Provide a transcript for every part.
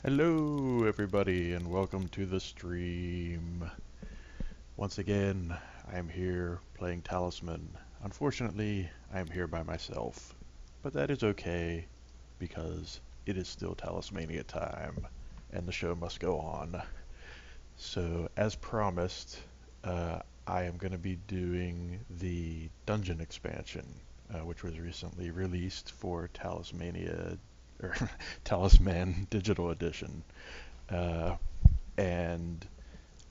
Hello, everybody, and welcome to the stream. Once again, I am here playing Talisman. Unfortunately, I am here by myself, but that is okay because it is still Talismania time, and the show must go on. So, as promised, I am going to be doing the dungeon expansion, which was recently released for Talismania, or Talisman Digital Edition. Uh, and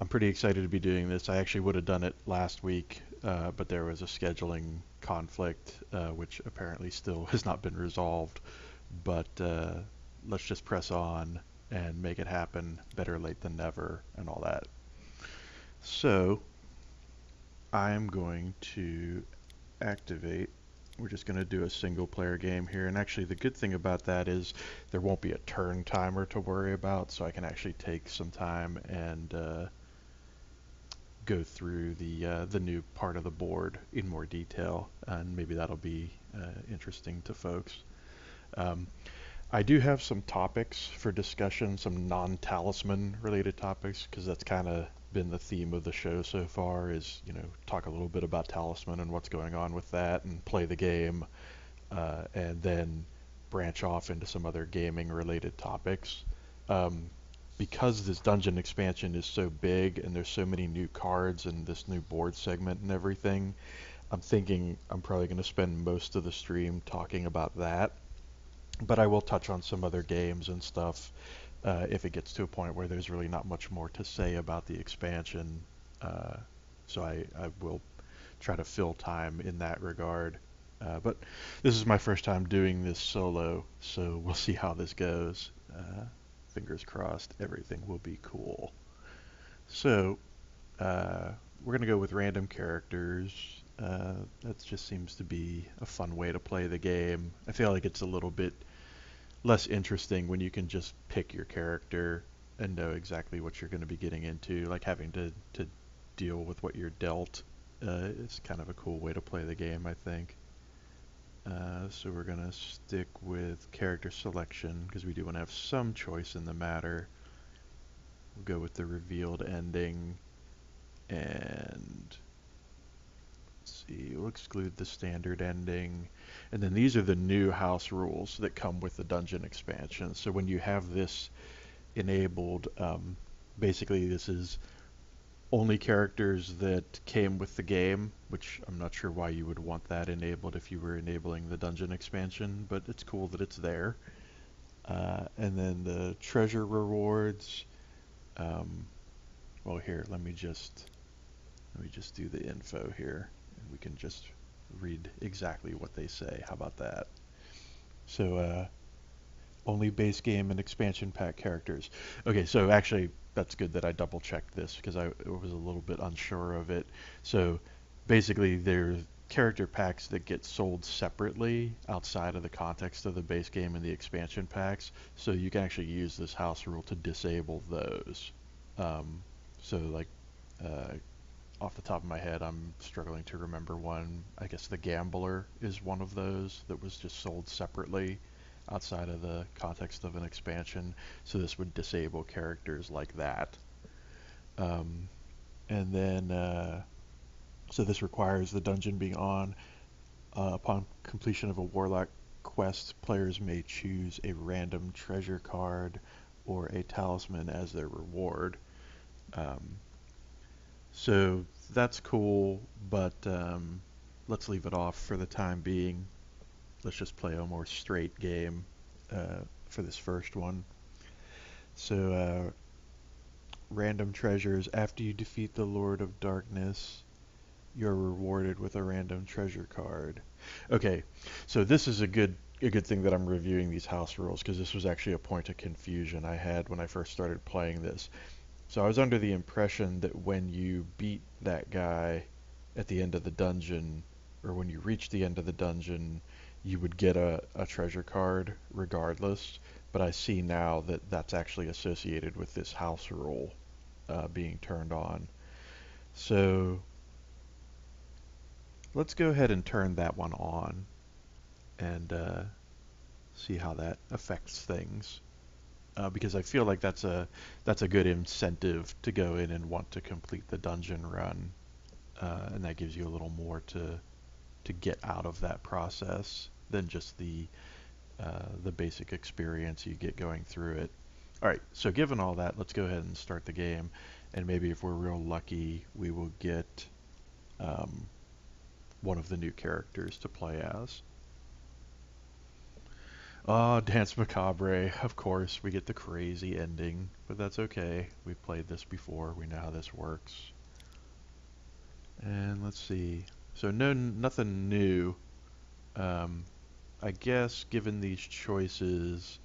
I'm pretty excited to be doing this. I actually would have done it last week, but there was a scheduling conflict, which apparently still has not been resolved. But let's just press on and make it happen. Better late than never, and all that. So I'm going to activate. We're just going to do a single player game here. And actually, the good thing about that is there won't be a turn timer to worry about, so I can actually take some time and go through the new part of the board in more detail, and maybe that'll be interesting to folks. Um, I do have some topics for discussion, some non-talisman related topics, because that's kind of been the theme of the show so far. Is talk a little bit about talisman and what's going on with that, and play the game, and then branch off into some other gaming related topics. Um, because this dungeon expansion is so big and there's so many new cards and this new board segment and everything, I'm thinking I'm probably going to spend most of the stream talking about that. But I will touch on some other games and stuff if it gets to a point where there's really not much more to say about the expansion. Uh, so I will try to fill time in that regard. But this is my first time doing this solo, so we'll see how this goes. Fingers crossed, everything will be cool. So, we're going to go with random characters. That just seems to be a fun way to play the game. I feel like it's a little bit less interesting when you can just pick your character and know exactly what you're going to be getting into, like having to deal with what you're dealt. It's kind of a cool way to play the game, I think. So we're going to stick with character selection because we do want to have some choice in the matter. We'll go with the revealed ending, and let's see, we'll exclude the standard ending. And then these are the new house rules that come with the dungeon expansion. So when you have this enabled, basically this is only characters that came with the game, which I'm not sure why you would want that enabled if you were enabling the dungeon expansion, but it's cool that it's there. And then the treasure rewards. Um, well, here, let me just do the info here, and we can just read exactly what they say. How about that? So, only base game and expansion pack characters. Okay, so actually, that's good that I double checked this because I was a little bit unsure of it. So, basically, there's character packs that get sold separately outside of the context of the base game and the expansion packs. So you can actually use this house rule to disable those. Um, so like uh, off the top of my head, I'm struggling to remember one. I guess the Gambler is one of those that was just sold separately outside of the context of an expansion. So this would disable characters like that. Um, and then, so this requires the dungeon being on. Upon completion of a Warlock quest, players may choose a random treasure card or a talisman as their reward. Um, So that's cool, but let's leave it off for the time being. Let's just play a more straight game for this first one. So, random treasures. After you defeat the Lord of Darkness, you're rewarded with a random treasure card. Okay, so this is a good thing that I'm reviewing these house rules because this was actually a point of confusion I had when I first started playing this. So I was under the impression that when you beat that guy at the end of the dungeon, or when you reach the end of the dungeon, you would get a treasure card regardless. But I see now that that's actually associated with this house rule being turned on. So let's go ahead and turn that one on and see how that affects things. because I feel like that's a good incentive to go in and want to complete the dungeon run, and that gives you a little more to get out of that process than just the basic experience you get going through it. All right, so given all that, let's go ahead and start the game, and maybe if we're real lucky, we will get um, one of the new characters to play as. Oh, Dance Macabre, of course, we get the crazy ending, but that's okay. We've played this before, we know how this works. And let's see. So nothing new. Um, I guess given these choices,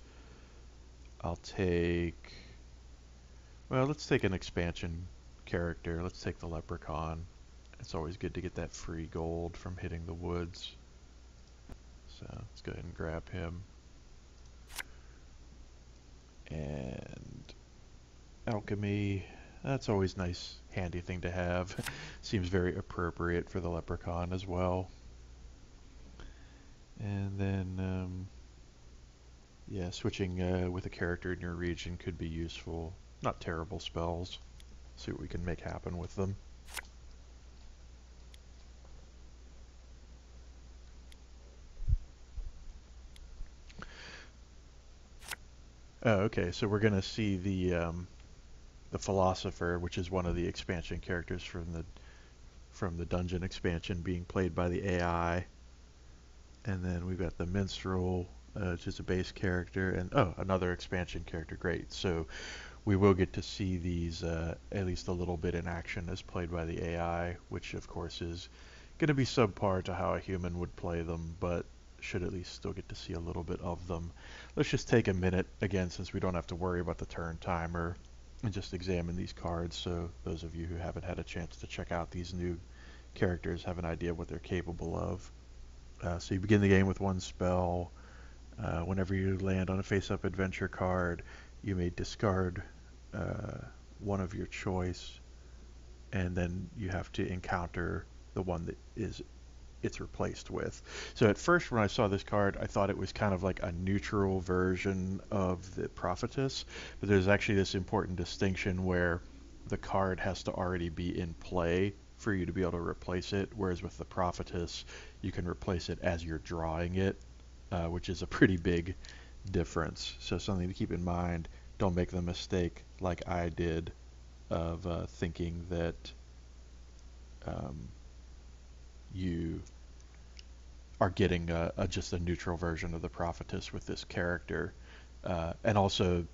I'll take, well, let's take an expansion character. Let's take the Leprechaun. It's always good to get that free gold from hitting the woods. So let's go ahead and grab him. And alchemy, that's always nice, handy thing to have. Seems very appropriate for the Leprechaun as well. And then, yeah, switching with a character in your region could be useful. Not terrible spells. See what we can make happen with them. Oh, okay, so we're gonna see the philosopher, which is one of the expansion characters from the dungeon expansion, being played by the AI, and then we've got the minstrel, which is a base character, and oh, another expansion character. Great. So we will get to see these at least a little bit in action as played by the AI, which of course is going to be subpar to how a human would play them, but should at least still get to see a little bit of them. Let's just take a minute again, since we don't have to worry about the turn timer, and just examine these cards, so those of you who haven't had a chance to check out these new characters have an idea what they're capable of. So you begin the game with one spell. Whenever you land on a face-up adventure card, you may discard one of your choice, and then you have to encounter the one that it's replaced with. So at first when I saw this card, I thought it was kind of like a neutral version of the Prophetess, but there's actually this important distinction where the card has to already be in play for you to be able to replace it, whereas with the Prophetess, you can replace it as you're drawing it, which is a pretty big difference. So something to keep in mind. Don't make the mistake like I did of thinking that um, you are getting just a neutral version of the Prophetess with this character. And also,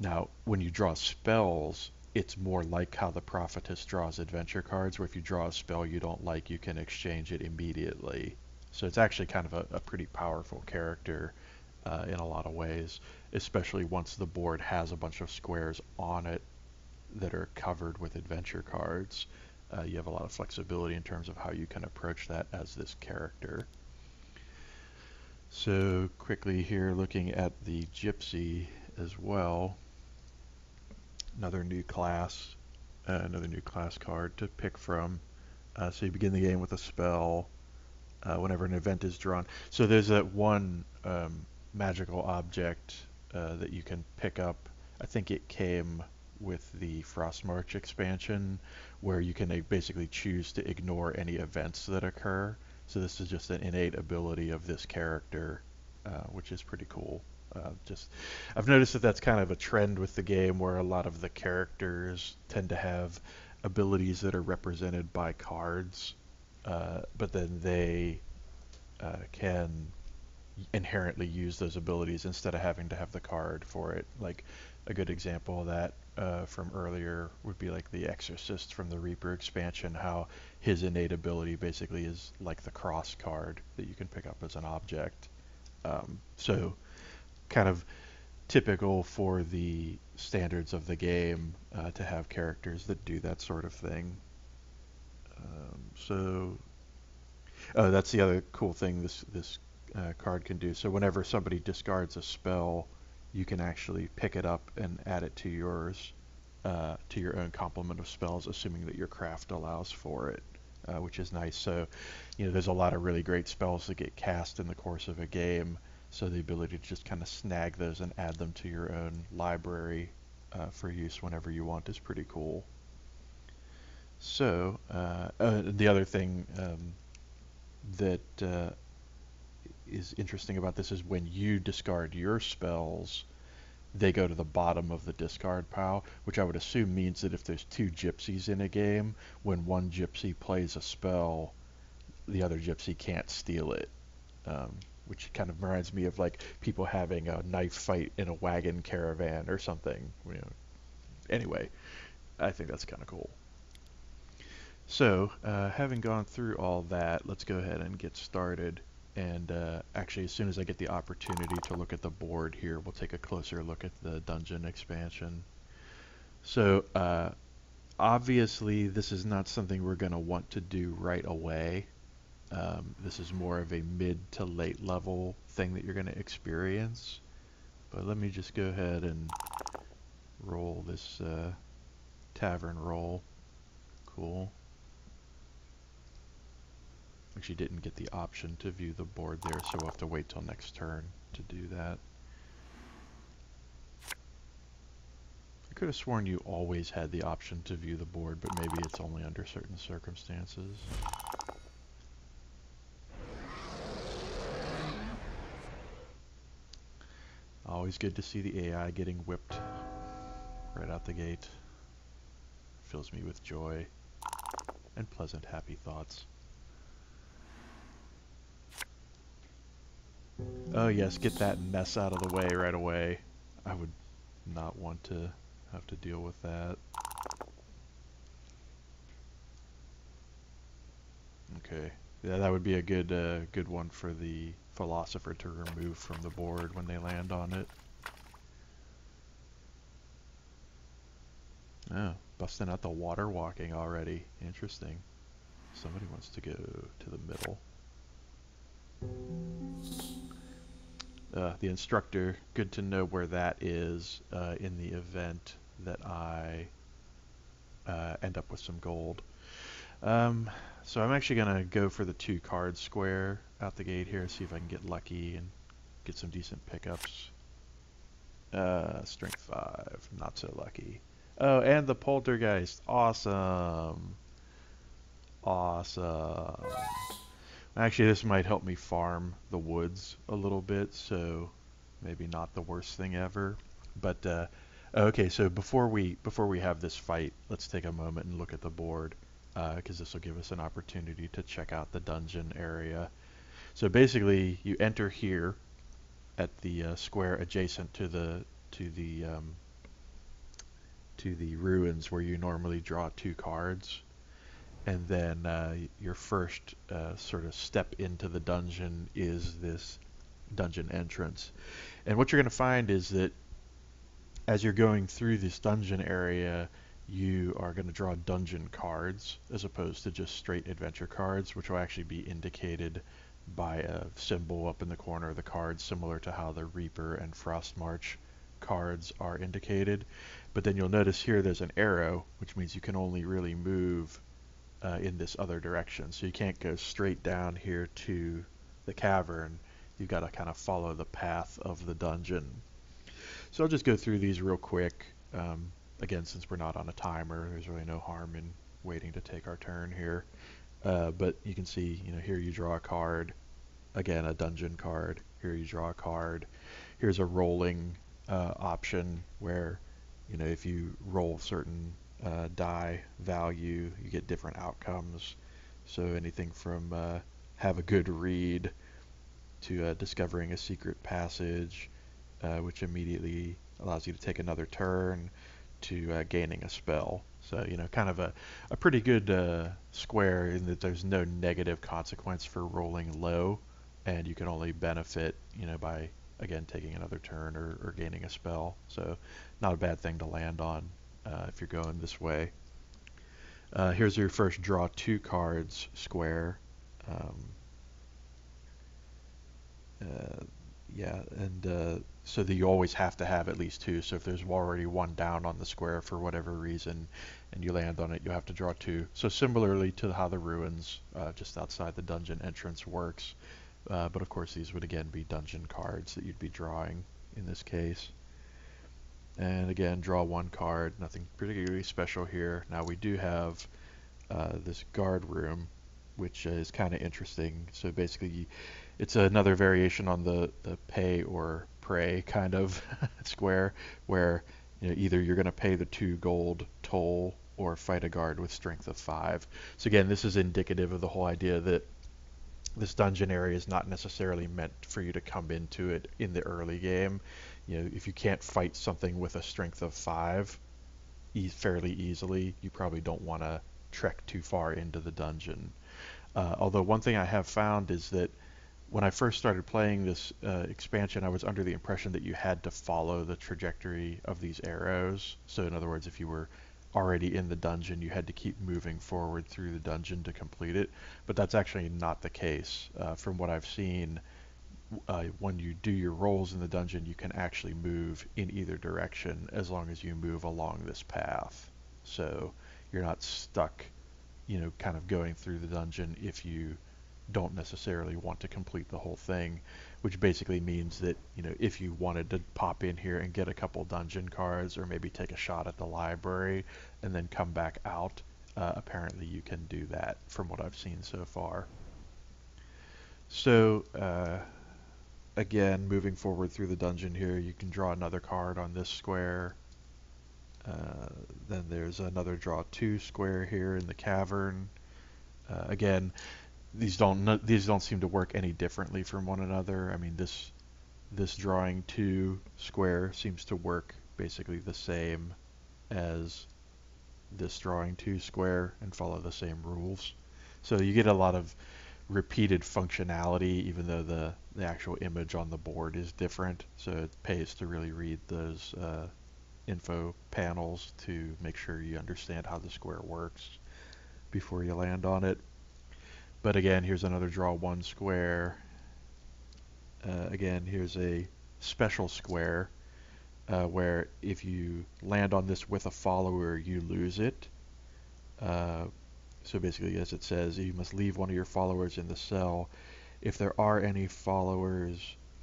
now when you draw spells, it's more like how the Prophetess draws adventure cards, where if you draw a spell you don't like, you can exchange it immediately. So it's actually kind of a pretty powerful character in a lot of ways, especially once the board has a bunch of squares on it that are covered with adventure cards. You have a lot of flexibility in terms of how you can approach that as this character. So quickly here, looking at the Gypsy as well, another new class card to pick from. So you begin the game with a spell whenever an event is drawn. So there's that one magical object that you can pick up. I think it came with the Frostmarch expansion, where you can basically choose to ignore any events that occur. So this is just an innate ability of this character, which is pretty cool. I've noticed that that's kind of a trend with the game, where a lot of the characters tend to have abilities that are represented by cards, but then they can inherently use those abilities instead of having to have the card for it. Like a good example of that from earlier would be like the Exorcist from the Reaper expansion, how his innate ability basically is like the cross card that you can pick up as an object. So kind of typical for the standards of the game to have characters that do that sort of thing. So that's the other cool thing this card can do. So whenever somebody discards a spell, you can actually pick it up and add it to yours, to your own complement of spells, assuming that your craft allows for it, which is nice. So, there's a lot of really great spells that get cast in the course of a game So the ability to just kind of snag those and add them to your own library for use whenever you want is pretty cool. So the other thing that is interesting about this is when you discard your spells, they go to the bottom of the discard pile, which I would assume means that if there's two gypsies in a game, when one gypsy plays a spell, the other gypsy can't steal it. Which kind of reminds me of like people having a knife fight in a wagon caravan or something. Anyway, I think that's kind of cool. So, having gone through all that, let's go ahead and get started. And actually, as soon as I get the opportunity to look at the board here, we'll take a closer look at the dungeon expansion. So, obviously, this is not something we're going to want to do right away. This is more of a mid to late level thing that you're going to experience. But let me just go ahead and roll this tavern roll. Cool. Actually didn't get the option to view the board there, so we'll have to wait till next turn to do that. I could have sworn you always had the option to view the board, but maybe it's only under certain circumstances. Always good to see the AI getting whipped right out the gate. Fills me with joy and pleasant, happy thoughts. Oh yes, get that mess out of the way right away. I would not want to have to deal with that. Okay, yeah, that would be a good one for the philosopher to remove from the board when they land on it. Oh, busting out the water walking already. Interesting. Somebody wants to go to the middle. The instructor, good to know where that is in the event that I end up with some gold. So I'm actually going to go for the 2 card square out the gate here, see if I can get lucky and get some decent pickups. Strength 5, not so lucky. Oh, and the poltergeist. Awesome. Awesome. Actually, this might help me farm the woods a little bit, so maybe not the worst thing ever. But okay, so before we have this fight, let's take a moment and look at the board, because this will give us an opportunity to check out the dungeon area. So basically, you enter here at the square adjacent to the ruins where you normally draw 2 cards. And then your first sort of step into the dungeon is this dungeon entrance. And what you're going to find is that as you're going through this dungeon area, you are going to draw dungeon cards as opposed to just straight adventure cards, which will actually be indicated by a symbol up in the corner of the card, similar to how the Reaper and Frostmarch cards are indicated. But then you'll notice here there's an arrow, which means you can only really move in this other direction. So you can't go straight down here to the cavern. You've got to kind of follow the path of the dungeon. So I'll just go through these real quick. Again, since we're not on a timer, there's really no harm in waiting to take our turn here. But you can see, here you draw a card. Again, a dungeon card. Here you draw a card. Here's a rolling option where, if you roll certain die value, you get different outcomes. So anything from have a good read to discovering a secret passage, which immediately allows you to take another turn, to gaining a spell. So, kind of a pretty good square in that there's no negative consequence for rolling low, and you can only benefit, by, again, taking another turn or gaining a spell. So not a bad thing to land on if you're going this way. Here's your first draw 2 cards square. Yeah, and so that you always have to have at least 2. So if there's already 1 down on the square for whatever reason, and you land on it, you have to draw 2. So similarly to how the ruins just outside the dungeon entrance works, But of course these would again be dungeon cards that you'd be drawing in this case. And again, draw one card, nothing particularly special here. Now we do have this guard room, which is kind of interesting. So basically, it's another variation on the pay or pray kind of square, where either you're going to pay the 2 gold toll or fight a guard with strength of 5. So again, this is indicative of the whole idea that this dungeon area is not necessarily meant for you to come into it in the early game. If you can't fight something with a strength of 5 fairly easily, you probably don't want to trek too far into the dungeon. Although one thing I have found is that when I first started playing this expansion, I was under the impression that you had to follow the trajectory of these arrows. So in other words, if you were already in the dungeon, you had to keep moving forward through the dungeon to complete it. But that's actually not the case. From what I've seen, when you do your rolls in the dungeon, you can actually move in either direction as long as you move along this path. So you're not stuck, kind of going through the dungeon if you don't necessarily want to complete the whole thing, which basically means that, if you wanted to pop in here and get a couple dungeon cards or maybe take a shot at the library and then come back out, apparently you can do that from what I've seen so far. So, again, moving forward through the dungeon here, you can draw another card on this square. Then there's another draw 2 square here in the cavern. Again, these don't seem to work any differently from one another. I mean, this drawing 2 square seems to work basically the same as this drawing 2 square and follow the same rules. So you get a lot of repeated functionality, even though the actual image on the board is different. So it pays to really read those info panels to make sure you understand how the square works before you land on it. But again, here's another draw 1 square. Again, here's a special square where if you land on this with a follower, you lose it. So basically, as it says, you must leave one of your followers in the cell. If there are any followers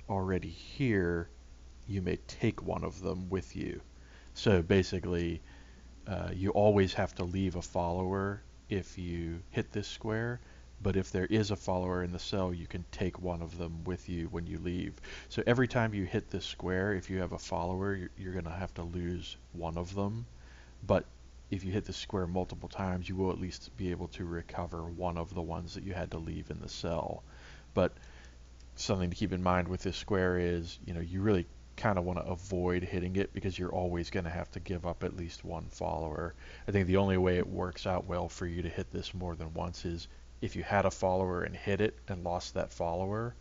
already here, you may take one of them with you. So basically, you always have to leave a follower if you hit this square, but if there is a follower in the cell, you can take one of them with you when you leave. So every time you hit this square, if you have a follower, you're going to have to lose one of them. But if you hit the square multiple times, you will at least be able to recover one of the ones that you had to leave in the cell. But something to keep in mind with this square is, you really kind of want to avoid hitting it because you're always going to have to give up at least one follower. I think the only way it works out well for you to hit this more than once is if you had a follower and hit it and lost that follower,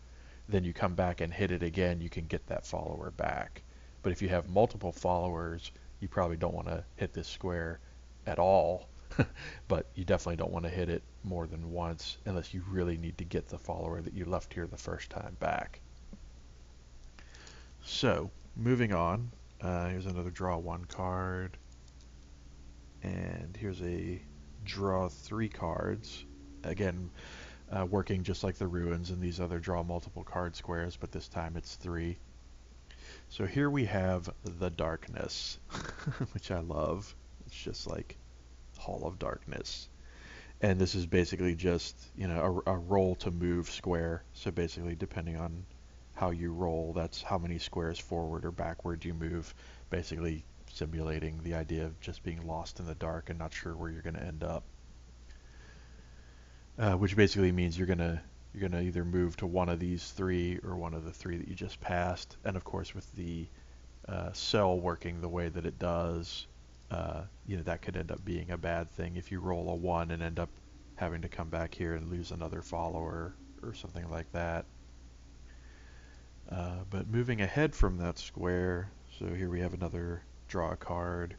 then you come back and hit it again, you can get that follower back. But if you have multiple followers, you probably don't want to hit this square at all, but you definitely don't want to hit it more than once unless you really need to get the follower that you left here the first time back. So, moving on, here's another draw 1 card, and here's a draw 3 cards. Again, working just like the ruins and these other draw multiple card squares, but this time it's 3. So here we have the Darkness, which I love. It's just like Hall of Darkness. And this is basically just, a roll to move square. So basically, depending on how you roll, that's how many squares forward or backward you move, basically simulating the idea of just being lost in the dark and not sure where you're going to end up. Which basically means you're gonna either move to one of these 3 or one of the 3 that you just passed. And of course, with the cell working the way that it does, that could end up being a bad thing if you roll a 1 and end up having to come back here and lose another follower or something like that. But moving ahead from that square, so here we have another draw card,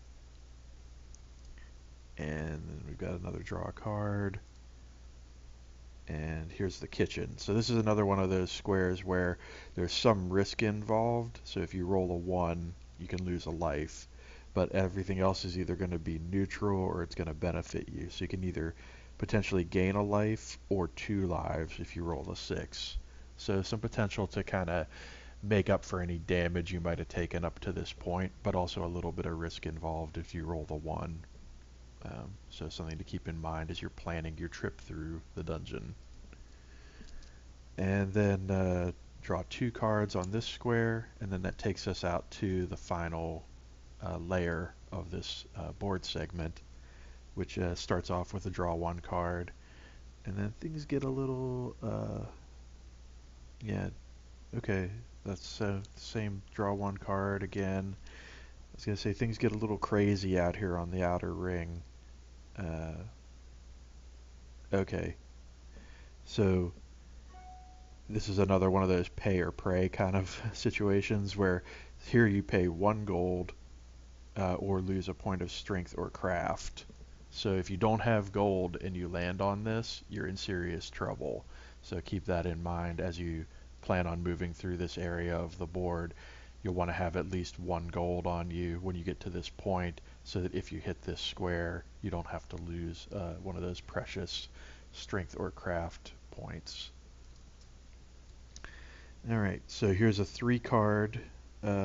and then we've got another draw card, and here's the kitchen. So this is another one of those squares where there's some risk involved. So if you roll a 1, you can lose a life, but everything else is either going to be neutral or it's going to benefit you. So you can either potentially gain a life or 2 lives if you roll a 6. So some potential to kind of make up for any damage you might have taken up to this point, but also a little bit of risk involved if you roll the 1. So something to keep in mind as you're planning your trip through the dungeon. And then draw 2 cards on this square, and then that takes us out to the final layer of this board segment, which starts off with a draw 1 card, and then things get a little, yeah, okay, that's the same draw 1 card again. I was going to say things get a little crazy out here on the outer ring. Okay, so this is another one of those pay or pray kind of situations where here you pay 1 gold or lose a point of strength or craft. So if you don't have gold and you land on this, you're in serious trouble. So keep that in mind as you plan on moving through this area of the board. You'll want to have at least 1 gold on you when you get to this point, so that if you hit this square, you don't have to lose one of those precious strength or craft points. Alright, so here's a 3 card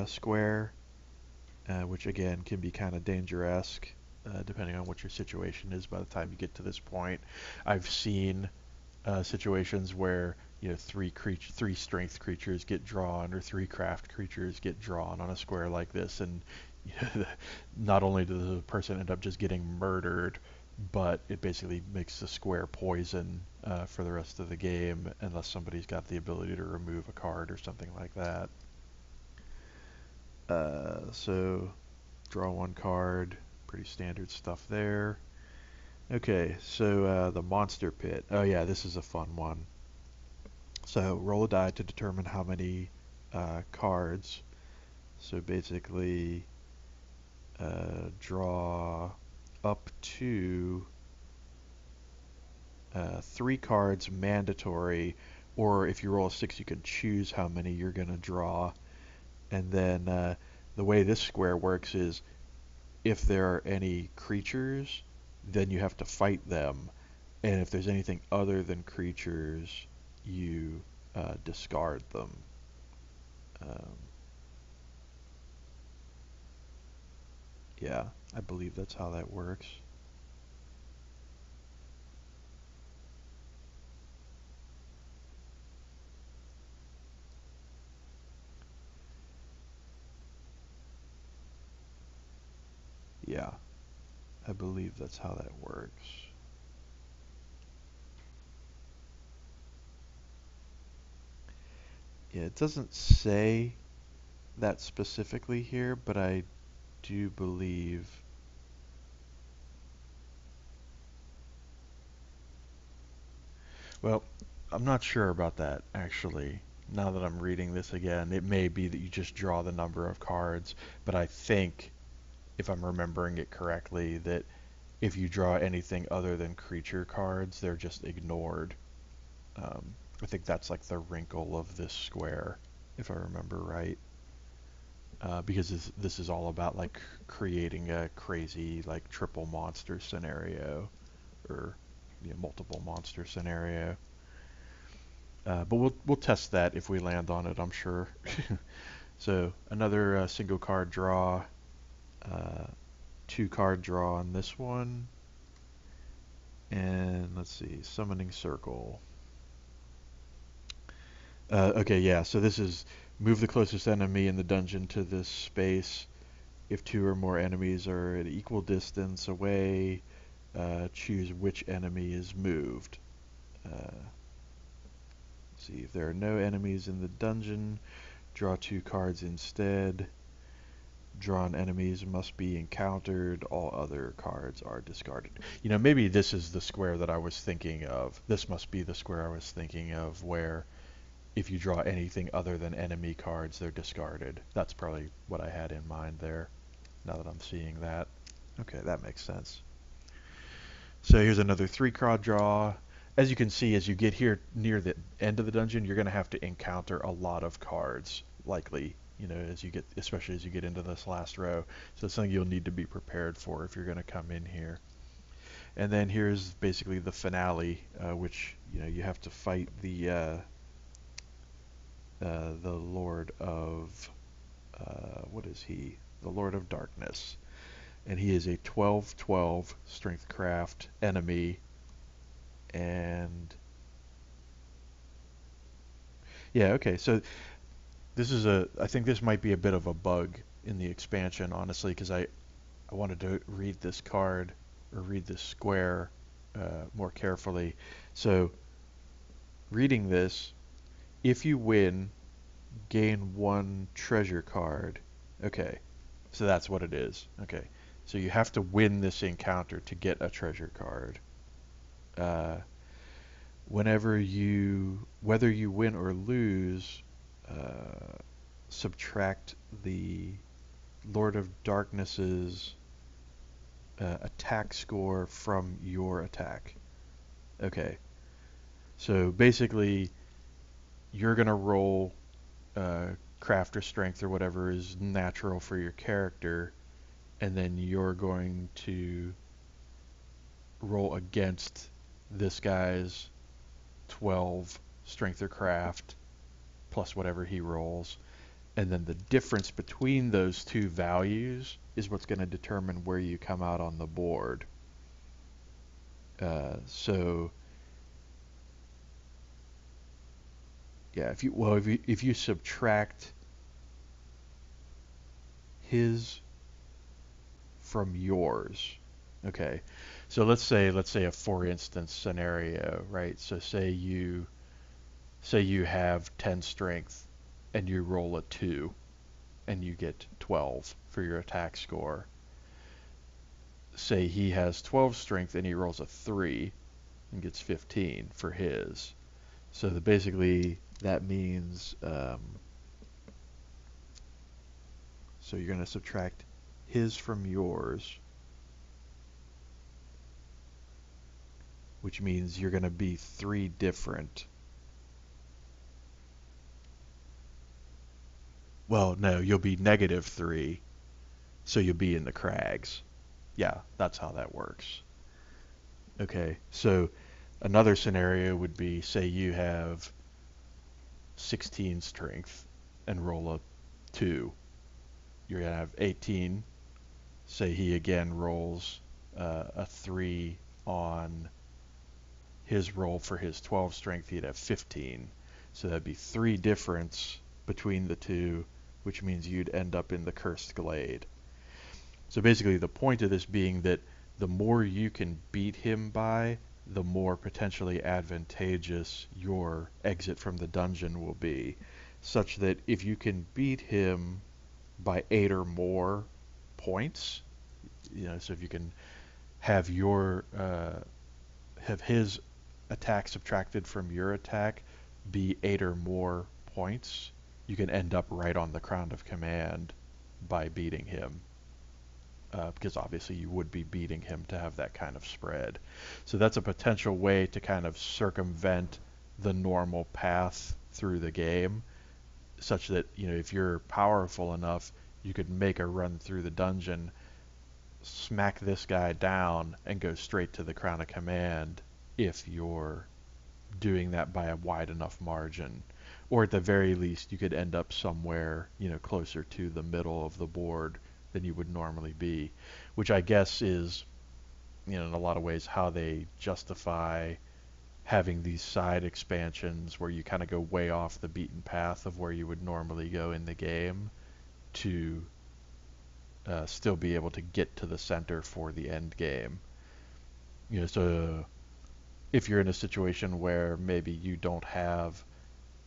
square, which again can be kind of dangerous depending on what your situation is by the time you get to this point. I've seen situations where 3 strength creatures get drawn, or 3 craft creatures get drawn on a square like this, and not only does the person end up just getting murdered, but it basically makes the square poison for the rest of the game, unless somebody's got the ability to remove a card or something like that. So draw 1 card, pretty standard stuff there. Okay, so the monster pit. Oh yeah, this is a fun one. So roll a die to determine how many cards. So basically draw up to 3 cards mandatory, or if you roll a 6 you can choose how many you're going to draw. And then the way this square works is if there are any creatures, then you have to fight them, and if there's anything other than creatures, you discard them. Yeah, I believe that's how that works. Yeah, I believe that's how that works. Yeah, it doesn't say that specifically here, but I do believe. Well, I'm not sure about that actually. Now that I'm reading this again, it may be that you just draw the number of cards, but I think, if I'm remembering it correctly, that if you draw anything other than creature cards, they're just ignored. I think that's like the wrinkle of this square, if I remember right. Because this is all about like creating a crazy like triple monster scenario, or multiple monster scenario. But we'll test that if we land on it, I'm sure. So another single card draw, 2 card draw on this one, and let's see, summoning circle. Okay, yeah, so this is move the closest enemy in the dungeon to this space. If 2 or more enemies are at equal distance away, choose which enemy is moved. See, if there are no enemies in the dungeon, draw 2 cards instead. Drawn enemies must be encountered. All other cards are discarded. Maybe this is the square that I was thinking of. This must be the square I was thinking of, where if you draw anything other than enemy cards, they're discarded. That's probably what I had in mind there, now that I'm seeing that. Okay, that makes sense. So here's another 3 card draw. As you can see, as you get here near the end of the dungeon, you're going to have to encounter a lot of cards, likely, especially as you get into this last row. So it's something you'll need to be prepared for if you're going to come in here. And then here's basically the finale, which you have to fight the the Lord of, what is he? The Lord of Darkness. And he is a 12/12 strength craft enemy. And yeah, okay, so I think this might be a bit of a bug in the expansion, honestly, because I wanted to read this card or read this square more carefully. So, reading this, if you win, gain one treasure card. Okay, so that's what it is. Okay, so you have to win this encounter to get a treasure card. Uh, whether you win or lose, subtract the Lord of Darkness's attack score from your attack. Okay, so basically, you're gonna roll craft or strength or whatever is natural for your character, and then you're going to roll against this guy's 12 strength or craft plus whatever he rolls, and then the difference between those two values is what's going to determine where you come out on the board. So yeah, if you subtract his from yours, okay. So let's say a for instance scenario, right? So say you have 10 strength and you roll a 2 and you get 12 for your attack score. Say he has 12 strength and he rolls a 3 and gets 15 for his. So basically that means, so you're going to subtract his from yours, which means you're going to be 3 different. Well, no, you'll be -3, so you'll be in the crags. Yeah, that's how that works. Okay, so another scenario would be, say you have 16 strength and roll a 2. You're going to have 18. Say he again rolls a 3 on his roll for his 12 strength, he'd have 15. So that'd be 3 difference between the two, which means you'd end up in the Cursed Glade. So basically the point of this being that the more you can beat him by, the more potentially advantageous your exit from the dungeon will be, such that if you can beat him by 8 or more points, so if you can have have his attack subtracted from your attack be 8 or more points, you can end up right on the Crown of Command by beating him. Because obviously you would be beating him to have that kind of spread. So that's a potential way to kind of circumvent the normal path through the game, such that, if you're powerful enough, you could make a run through the dungeon, smack this guy down, and go straight to the Crown of Command if you're doing that by a wide enough margin. Or at the very least, you could end up somewhere, closer to the middle of the board than you would normally be, which I guess is, in a lot of ways, how they justify having these side expansions where you kind of go way off the beaten path of where you would normally go in the game to still be able to get to the center for the end game. So if you're in a situation where maybe you don't have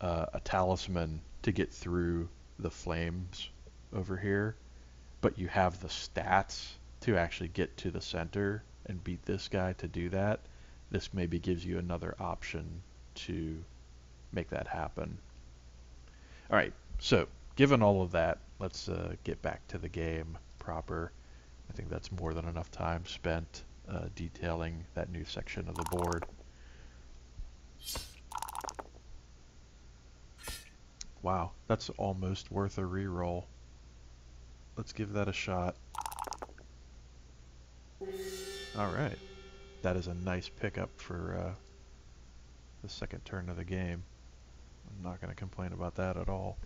a talisman to get through the flames over here, but you have the stats to actually get to the center and beat this guy to do that, this maybe gives you another option to make that happen. All right, so given all of that, let's get back to the game proper. I think that's more than enough time spent detailing that new section of the board. Wow, that's almost worth a reroll. Let's give that a shot. Alright, that is a nice pickup for the second turn of the game. I'm not going to complain about that at all.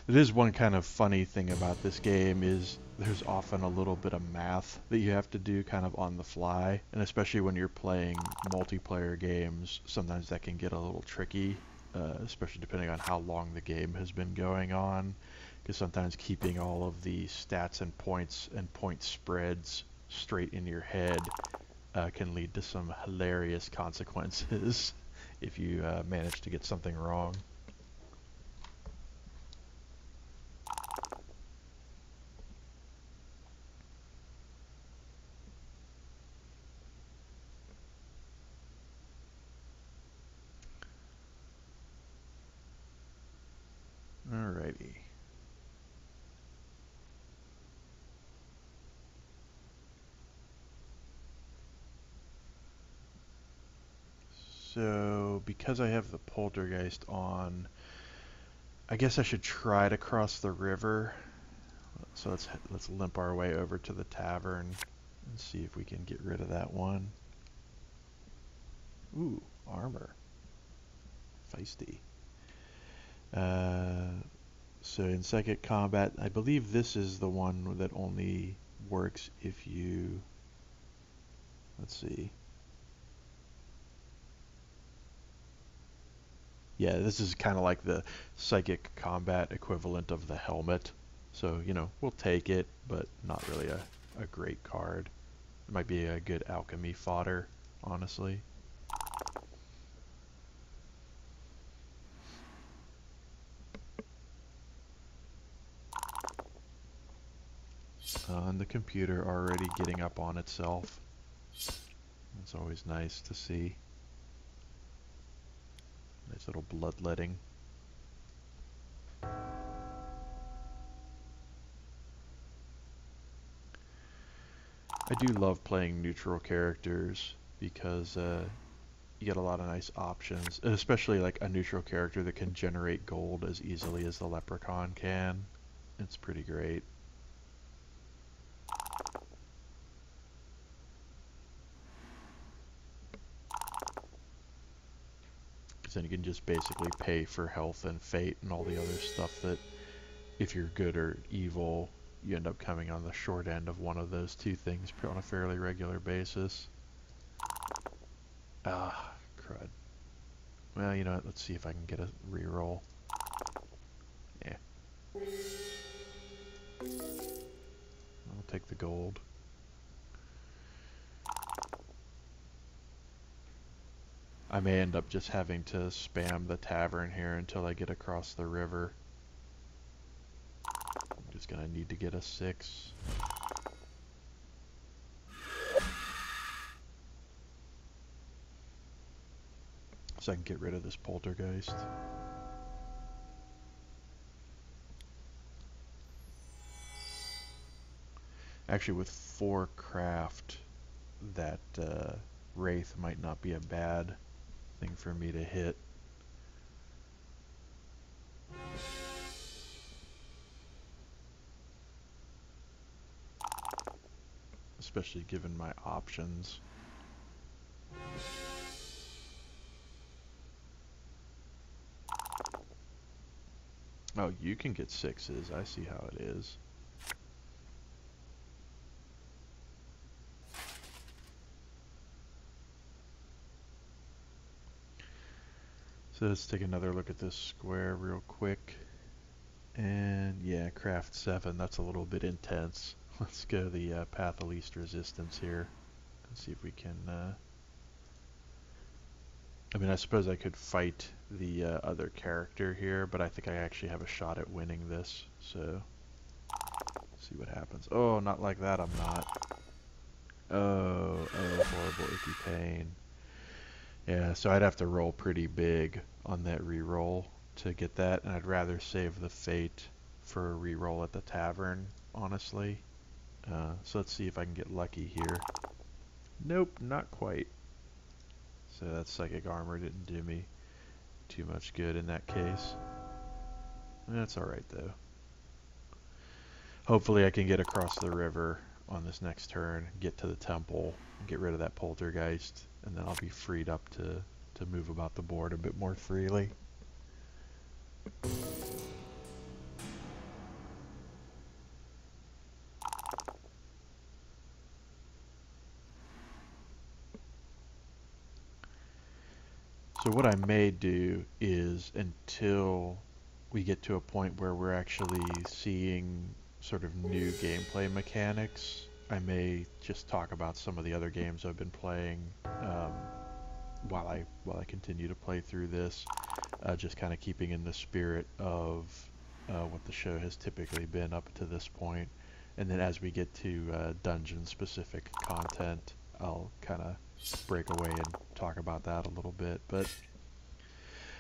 It is one kind of funny thing about this game is there's often a little bit of math that you have to do kind of on the fly, and especially when you're playing multiplayer games, sometimes that can get a little tricky, especially depending on how long the game has been going on, because sometimes keeping all of the stats and point spreads straight in your head can lead to some hilarious consequences if you manage to get something wrong. Alrighty. So, because I have the poltergeist on, I guess I should try to cross the river. So let's limp our way over to the tavern and see if we can get rid of that one. Ooh, armor. Feisty. So in psychic combat, I believe this is the one that only works if you... Let's see. Yeah, this is kind of like the psychic combat equivalent of the helmet. So, you know, we'll take it, but not really a great card. It might be a good alchemy fodder, honestly. And the computer already getting up on itself. It's always nice to see. Nice little bloodletting. I do love playing neutral characters because you get a lot of nice options, especially like a neutral character that can generate gold as easily as the leprechaun can. It's pretty great. Because then you can just basically pay for health and fate and all the other stuff that, if you're good or evil, you end up coming on the short end of one of those two things on a fairly regular basis. Ah, crud. Well, you know what, let's see if I can get a reroll. Yeah. I'll take the gold. I may end up just having to spam the tavern here until I get across the river. I'm just gonna need to get a 6. So I can get rid of this poltergeist. Actually, with 4 craft, that wraith might not be a bad thing for me to hit. Especially given my options. Oh, you can get 6s. I see how it is. So let's take another look at this square real quick. And yeah, craft 7, that's a little bit intense. Let's go the path of least resistance here. Let's see if we can... I mean, I suppose I could fight the other character here, but I think I actually have a shot at winning this, so... see what happens. Oh, not like that, I'm not. Oh, horrible icky pain. Yeah, so I'd have to roll pretty big on that reroll to get that, and I'd rather save the fate for a reroll at the tavern, honestly. So let's see if I can get lucky here. Nope, not quite. So that psychic armor didn't do me too much good in that case. That's alright though. Hopefully I can get across the river on this next turn, get to the temple, get rid of that poltergeist, and then I'll be freed up to move about the board a bit more freely. So what I may do is, until we get to a point where we're actually seeing sort of new gameplay mechanics, I may just talk about some of the other games I've been playing while I continue to play through this, just kind of keeping in the spirit of what the show has typically been up to this point. And then as we get to dungeon-specific content, I'll kind of break away and talk about that a little bit. But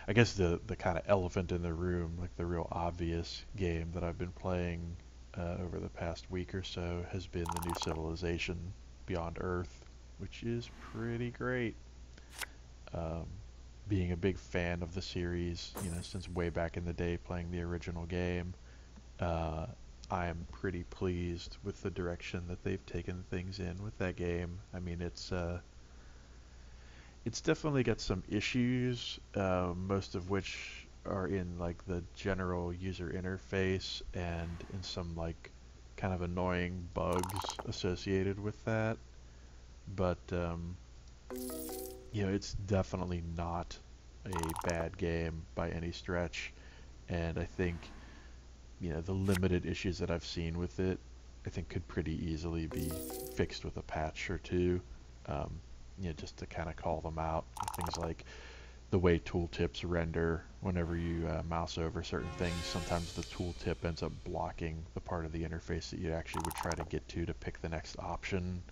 I guess the kind of elephant in the room, like the real obvious game that I've been playing over the past week or so, has been the new Civilization Beyond Earth, which is pretty great. Being a big fan of the series, since way back in the day playing the original game, I am pretty pleased with the direction that they've taken things in with that game. I mean, it's definitely got some issues, most of which are in like the general user interface and in some like kind of annoying bugs associated with that. But it's definitely not a bad game by any stretch, and I think the limited issues that I've seen with it, I think could pretty easily be fixed with a patch or two. Just to kind of call them out. Things like the way tooltips render whenever you mouse over certain things. Sometimes the tooltip ends up blocking the part of the interface that you actually would try to get to pick the next option.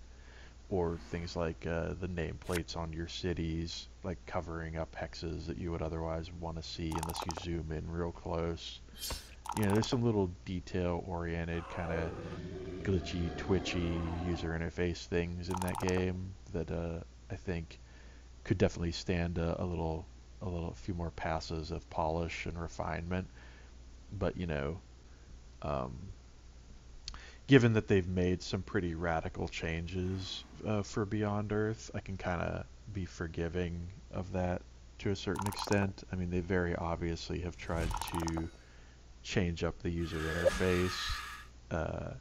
Or things like the nameplates on your cities, like covering up hexes that you would otherwise want to see unless you zoom in real close. There's some little detail-oriented, kind of glitchy, twitchy user interface things in that game that I think could definitely stand a few more passes of polish and refinement. But um, given that they've made some pretty radical changes for Beyond Earth, I can kind of be forgiving of that to a certain extent. I mean, they very obviously have tried to change up the user interface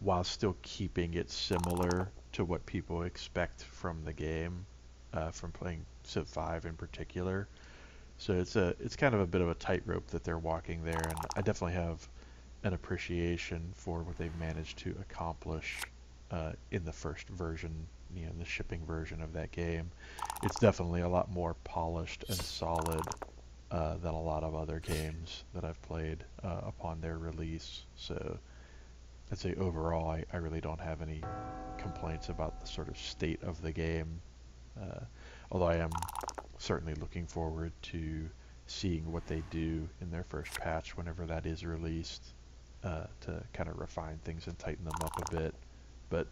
while still keeping it similar to what people expect from the game, from playing Civ 5 in particular. So it's kind of a bit of a tightrope that they're walking there, and I definitely have an appreciation for what they've managed to accomplish in the first version, the shipping version of that game. It's definitely a lot more polished and solid than a lot of other games that I've played upon their release. So I'd say overall, I really don't have any complaints about the sort of state of the game, although I am certainly looking forward to seeing what they do in their first patch whenever that is released, to kind of refine things and tighten them up a bit. But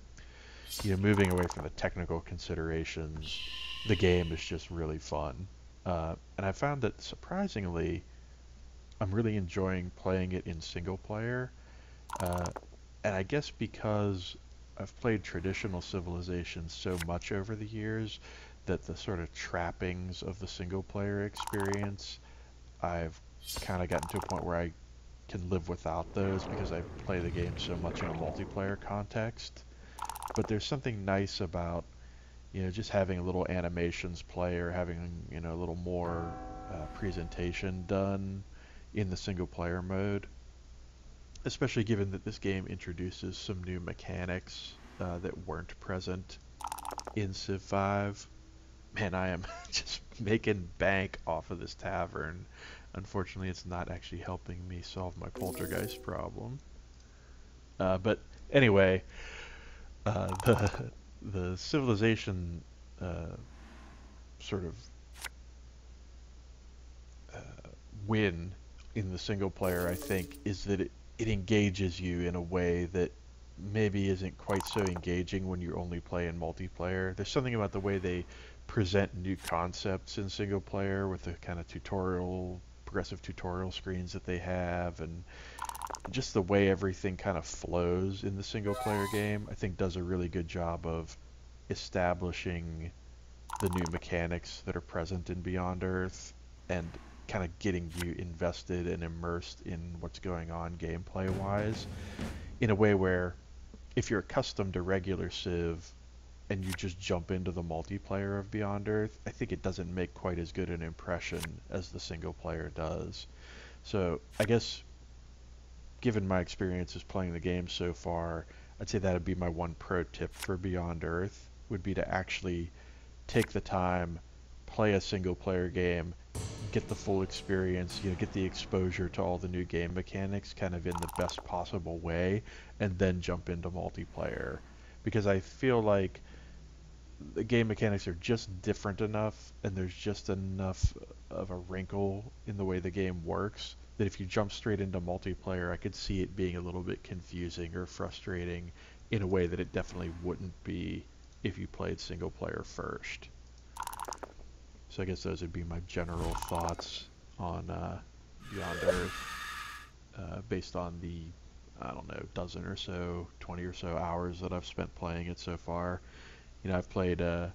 moving away from the technical considerations, the game is just really fun, and I found that surprisingly, I'm really enjoying playing it in single player. And I guess because I've played traditional Civilization so much over the years, that the sort of trappings of the single player experience, I've kind of gotten to a point where I can live without those because I play the game so much in a multiplayer context. But there's something nice about, just having a little animations play, or having, a little more presentation done in the single player mode. Especially given that this game introduces some new mechanics that weren't present in Civ 5. Man, I am just making bank off of this tavern. Unfortunately, it's not actually helping me solve my poltergeist problem. But anyway, the Civilization sort of win in the single player, I think, is that it engages you in a way that maybe isn't quite so engaging when you only play in multiplayer. There's something about the way they present new concepts in single player with the kind of progressive tutorial screens that they have, and just the way everything kind of flows in the single player game, I think does a really good job of establishing the new mechanics that are present in Beyond Earth and kind of getting you invested and immersed in what's going on gameplay wise in a way where if you're accustomed to regular Civ and you just jump into the multiplayer of Beyond Earth, I think it doesn't make quite as good an impression as the single player does. So I guess given my experiences playing the game so far, I'd say that would be my one pro tip for Beyond Earth, would be to actually take the time, play a single player game, get the full experience, get the exposure to all the new game mechanics kind of in the best possible way, and then jump into multiplayer. Because I feel like the game mechanics are just different enough, and there's just enough of a wrinkle in the way the game works that if you jump straight into multiplayer, I could see it being a little bit confusing or frustrating in a way that it definitely wouldn't be if you played single player first. So I guess those would be my general thoughts on Beyond Earth, based on the, I don't know, dozen or so, 20 or so hours that I've spent playing it so far. I've played a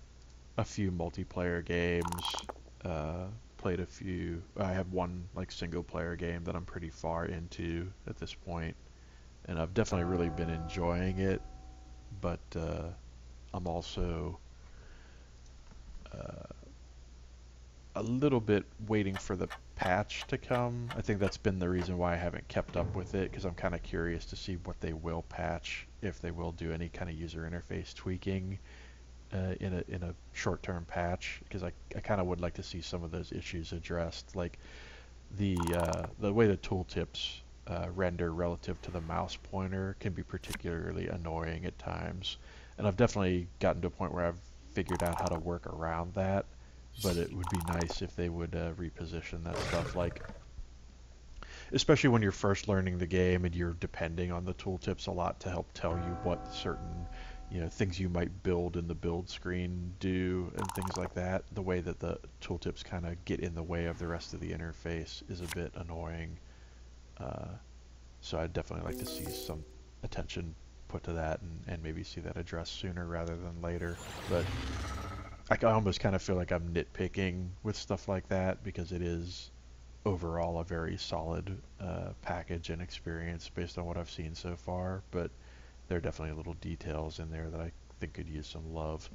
few multiplayer games, played a few, I have one like single player game that I'm pretty far into at this point, and I've definitely really been enjoying it, but I'm also a little bit waiting for the patch to come. I think that's been the reason why I haven't kept up with it, because I'm kind of curious to see what they will patch, if they will do any kind of user interface tweaking in a short-term patch, because I kind of would like to see some of those issues addressed, like the way the tooltips render relative to the mouse pointer can be particularly annoying at times, and I've definitely gotten to a point where I've figured out how to work around that, but it would be nice if they would reposition that stuff, like especially when you're first learning the game and you're depending on the tooltips a lot to help tell you what certain things you might build in the build screen do and things like that. The way that the tooltips kind of get in the way of the rest of the interface is a bit annoying. So I'd definitely like to see some attention put to that, and maybe see that addressed sooner rather than later. But I almost kind of feel like I'm nitpicking with stuff like that, because it is overall a very solid package and experience based on what I've seen so far, but there are definitely little details in there that I think could use some love.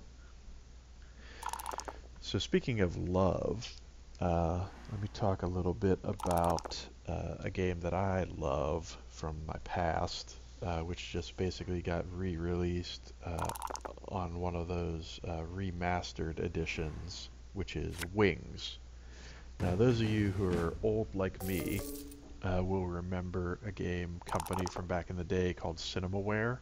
So speaking of love, let me talk a little bit about a game that I love from my past, which just basically got re-released on one of those remastered editions, which is Wings. Now, those of you who are old like me will remember a game company from back in the day called Cinemaware,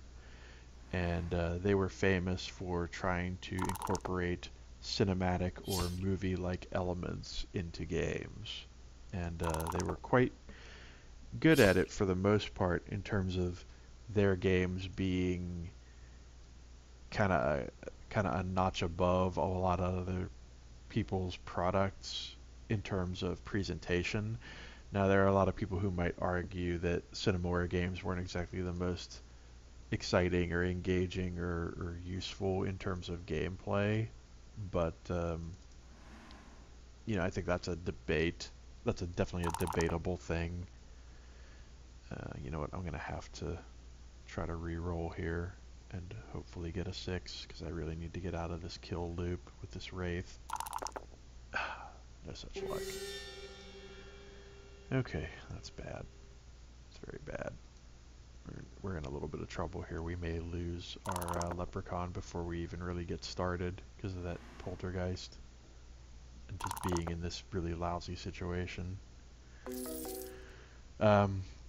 and they were famous for trying to incorporate cinematic or movie-like elements into games, and they were quite good at it for the most part, in terms of their games being kind of a notch above a lot of other people's products in terms of presentation. Now, there are a lot of people who might argue that Cinemaware games weren't exactly the most exciting or engaging or useful in terms of gameplay, but I think that's a debate. That's definitely a debatable thing. You know what? I'm gonna have to try to re-roll here and hopefully get a 6, because I really need to get out of this kill loop with this Wraith. No such luck. Okay, that's bad. It's very bad. We're in a little bit of trouble here. We may lose our Leprechaun before we even really get started, because of that Poltergeist and just being in this really lousy situation.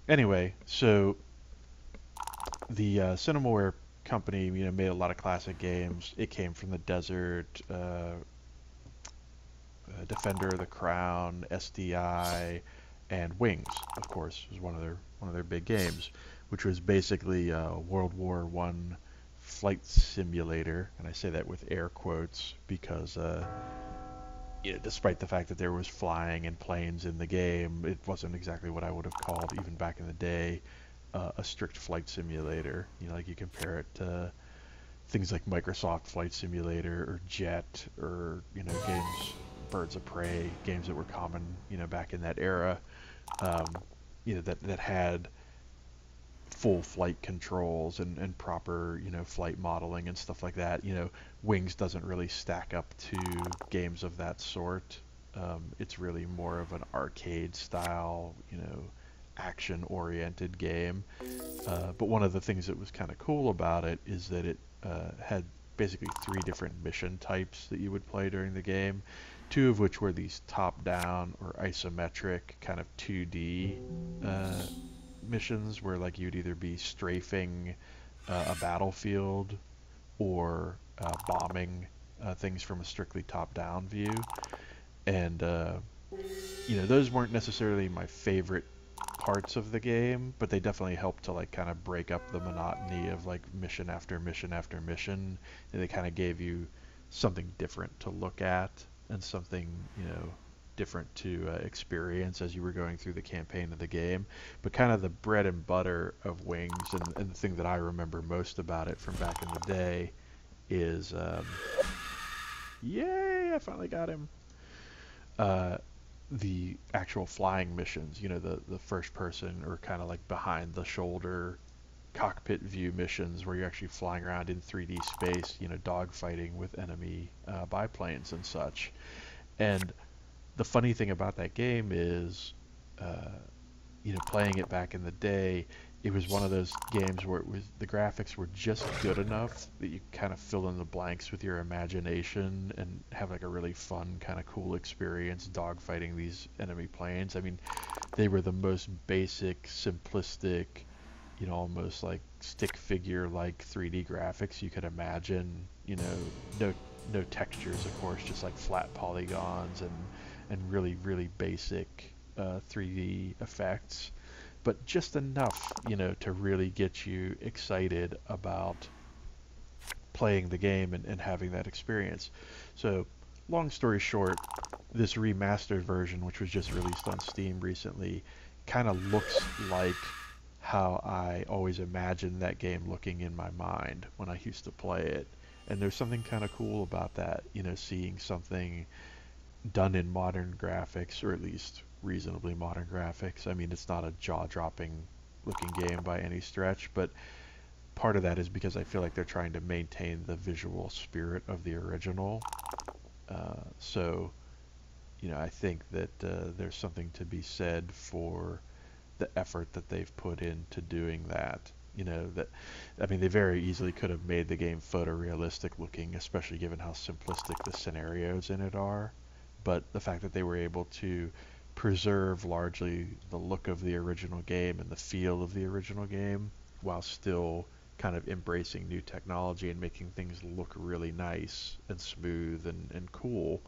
Anyway, so the Cinemaware company, made a lot of classic games. It Came from the Desert, Defender of the Crown, SDI, and Wings, of course, was one of their big games, which was basically a World War I flight simulator, and I say that with air quotes because despite the fact that there was flying and planes in the game, it wasn't exactly what I would have called, even back in the day, a strict flight simulator. Like you compare it to things like Microsoft Flight Simulator or Jet or, games, Birds of Prey, games that were common, back in that era, um, that had full flight controls and proper, flight modeling and stuff like that. Wings doesn't really stack up to games of that sort. It's really more of an arcade style, action-oriented game. But one of the things that was kind of cool about it is that it had basically 3 different mission types that you would play during the game, 2 of which were these top-down or isometric kind of 2D missions where like you'd either be strafing a battlefield or bombing things from a strictly top-down view. And those weren't necessarily my favorite parts of the game, but they definitely help to like kind of break up the monotony of like mission after mission after mission, and they kind of gave you something different to look at and something different to experience as you were going through the campaign of the game. But kind of the bread and butter of Wings, and the thing that I remember most about it from back in the day is yay, I finally got him. The actual flying missions, the first person or kind of like behind the shoulder cockpit view missions where you're actually flying around in 3D space, dogfighting with enemy biplanes and such. And the funny thing about that game is, playing it back in the day, it was one of those games where the graphics were just good enough that you kind of fill in the blanks with your imagination and have like a really fun, kind of cool experience dogfighting these enemy planes. I mean, they were the most basic, simplistic, almost like stick figure like 3D graphics you could imagine. No textures, of course, just like flat polygons and really, really basic 3D effects, but just enough, to really get you excited about playing the game and having that experience. So, long story short, this remastered version, which was just released on Steam recently, kind of looks like how I always imagined that game looking in my mind when I used to play it. And there's something kind of cool about that, seeing something done in modern graphics, or at least reasonably modern graphics. I mean, it's not a jaw-dropping looking game by any stretch, but part of that is because I feel like they're trying to maintain the visual spirit of the original. So, I think that there's something to be said for the effort that they've put into doing that. They very easily could have made the game photorealistic looking, especially given how simplistic the scenarios in it are. But the fact that they were able to preserve largely the look of the original game and the feel of the original game while still kind of embracing new technology and making things look really nice and smooth and cool,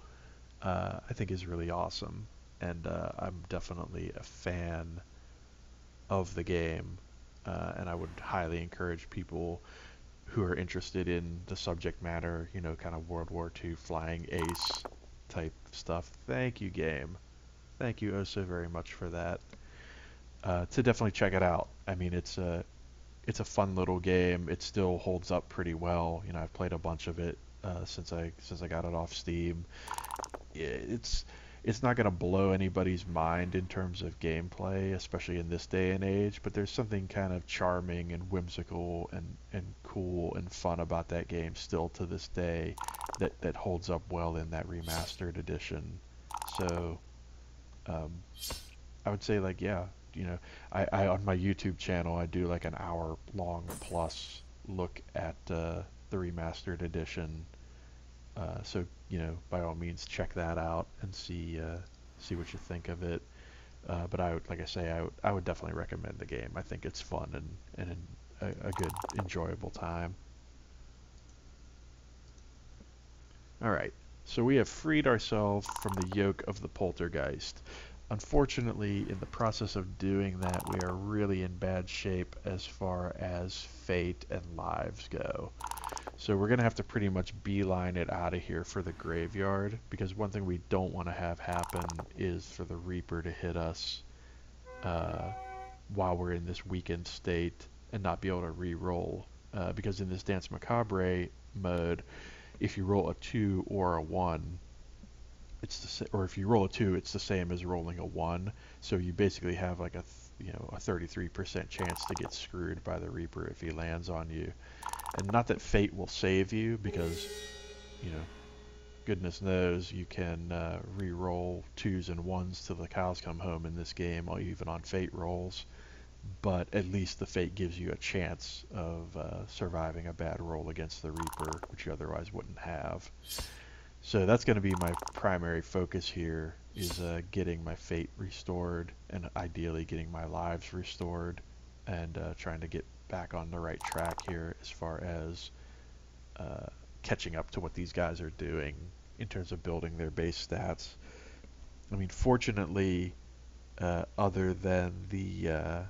I think is really awesome. And I'm definitely a fan of the game, and I would highly encourage people who are interested in the subject matter, kind of World War II flying ace type stuff. Thank you, game. Thank you oh so very much for that. To definitely check it out. I mean, it's a fun little game. It still holds up pretty well. I've played a bunch of it since I got it off Steam. It's not going to blow anybody's mind in terms of gameplay, especially in this day and age, but there's something kind of charming and whimsical and cool and fun about that game still to this day that holds up well in that remastered edition. So I would say, like, yeah, I on my YouTube channel, I do like an hour long plus look at the remastered edition. So, by all means, check that out and see what you think of it. But like I say, I would definitely recommend the game. I think it's fun and a good, enjoyable time. All right, so we have freed ourselves from the yoke of the poltergeist. Unfortunately, in the process of doing that, we are really in bad shape as far as fate and lives go. So we're going to have to pretty much beeline it out of here for the graveyard, because one thing we don't want to have happen is for the Reaper to hit us uh, while we're in this weakened state and not be able to re-roll. Because in this Dance Macabre mode, if you roll a 2 or a 1, or if you roll a 2, it's the same as rolling a 1. So you basically have like a 33% chance to get screwed by the Reaper if he lands on you. And not that fate will save you, because, you know, goodness knows you can re-roll 2s and 1s till the cows come home in this game, or even on fate rolls. But at least the fate gives you a chance of surviving a bad roll against the Reaper, which you otherwise wouldn't have. So that's going to be my primary focus here, is getting my fate restored, and ideally getting my lives restored, and trying to get back on the right track here as far as catching up to what these guys are doing in terms of building their base stats. I mean, fortunately, other than the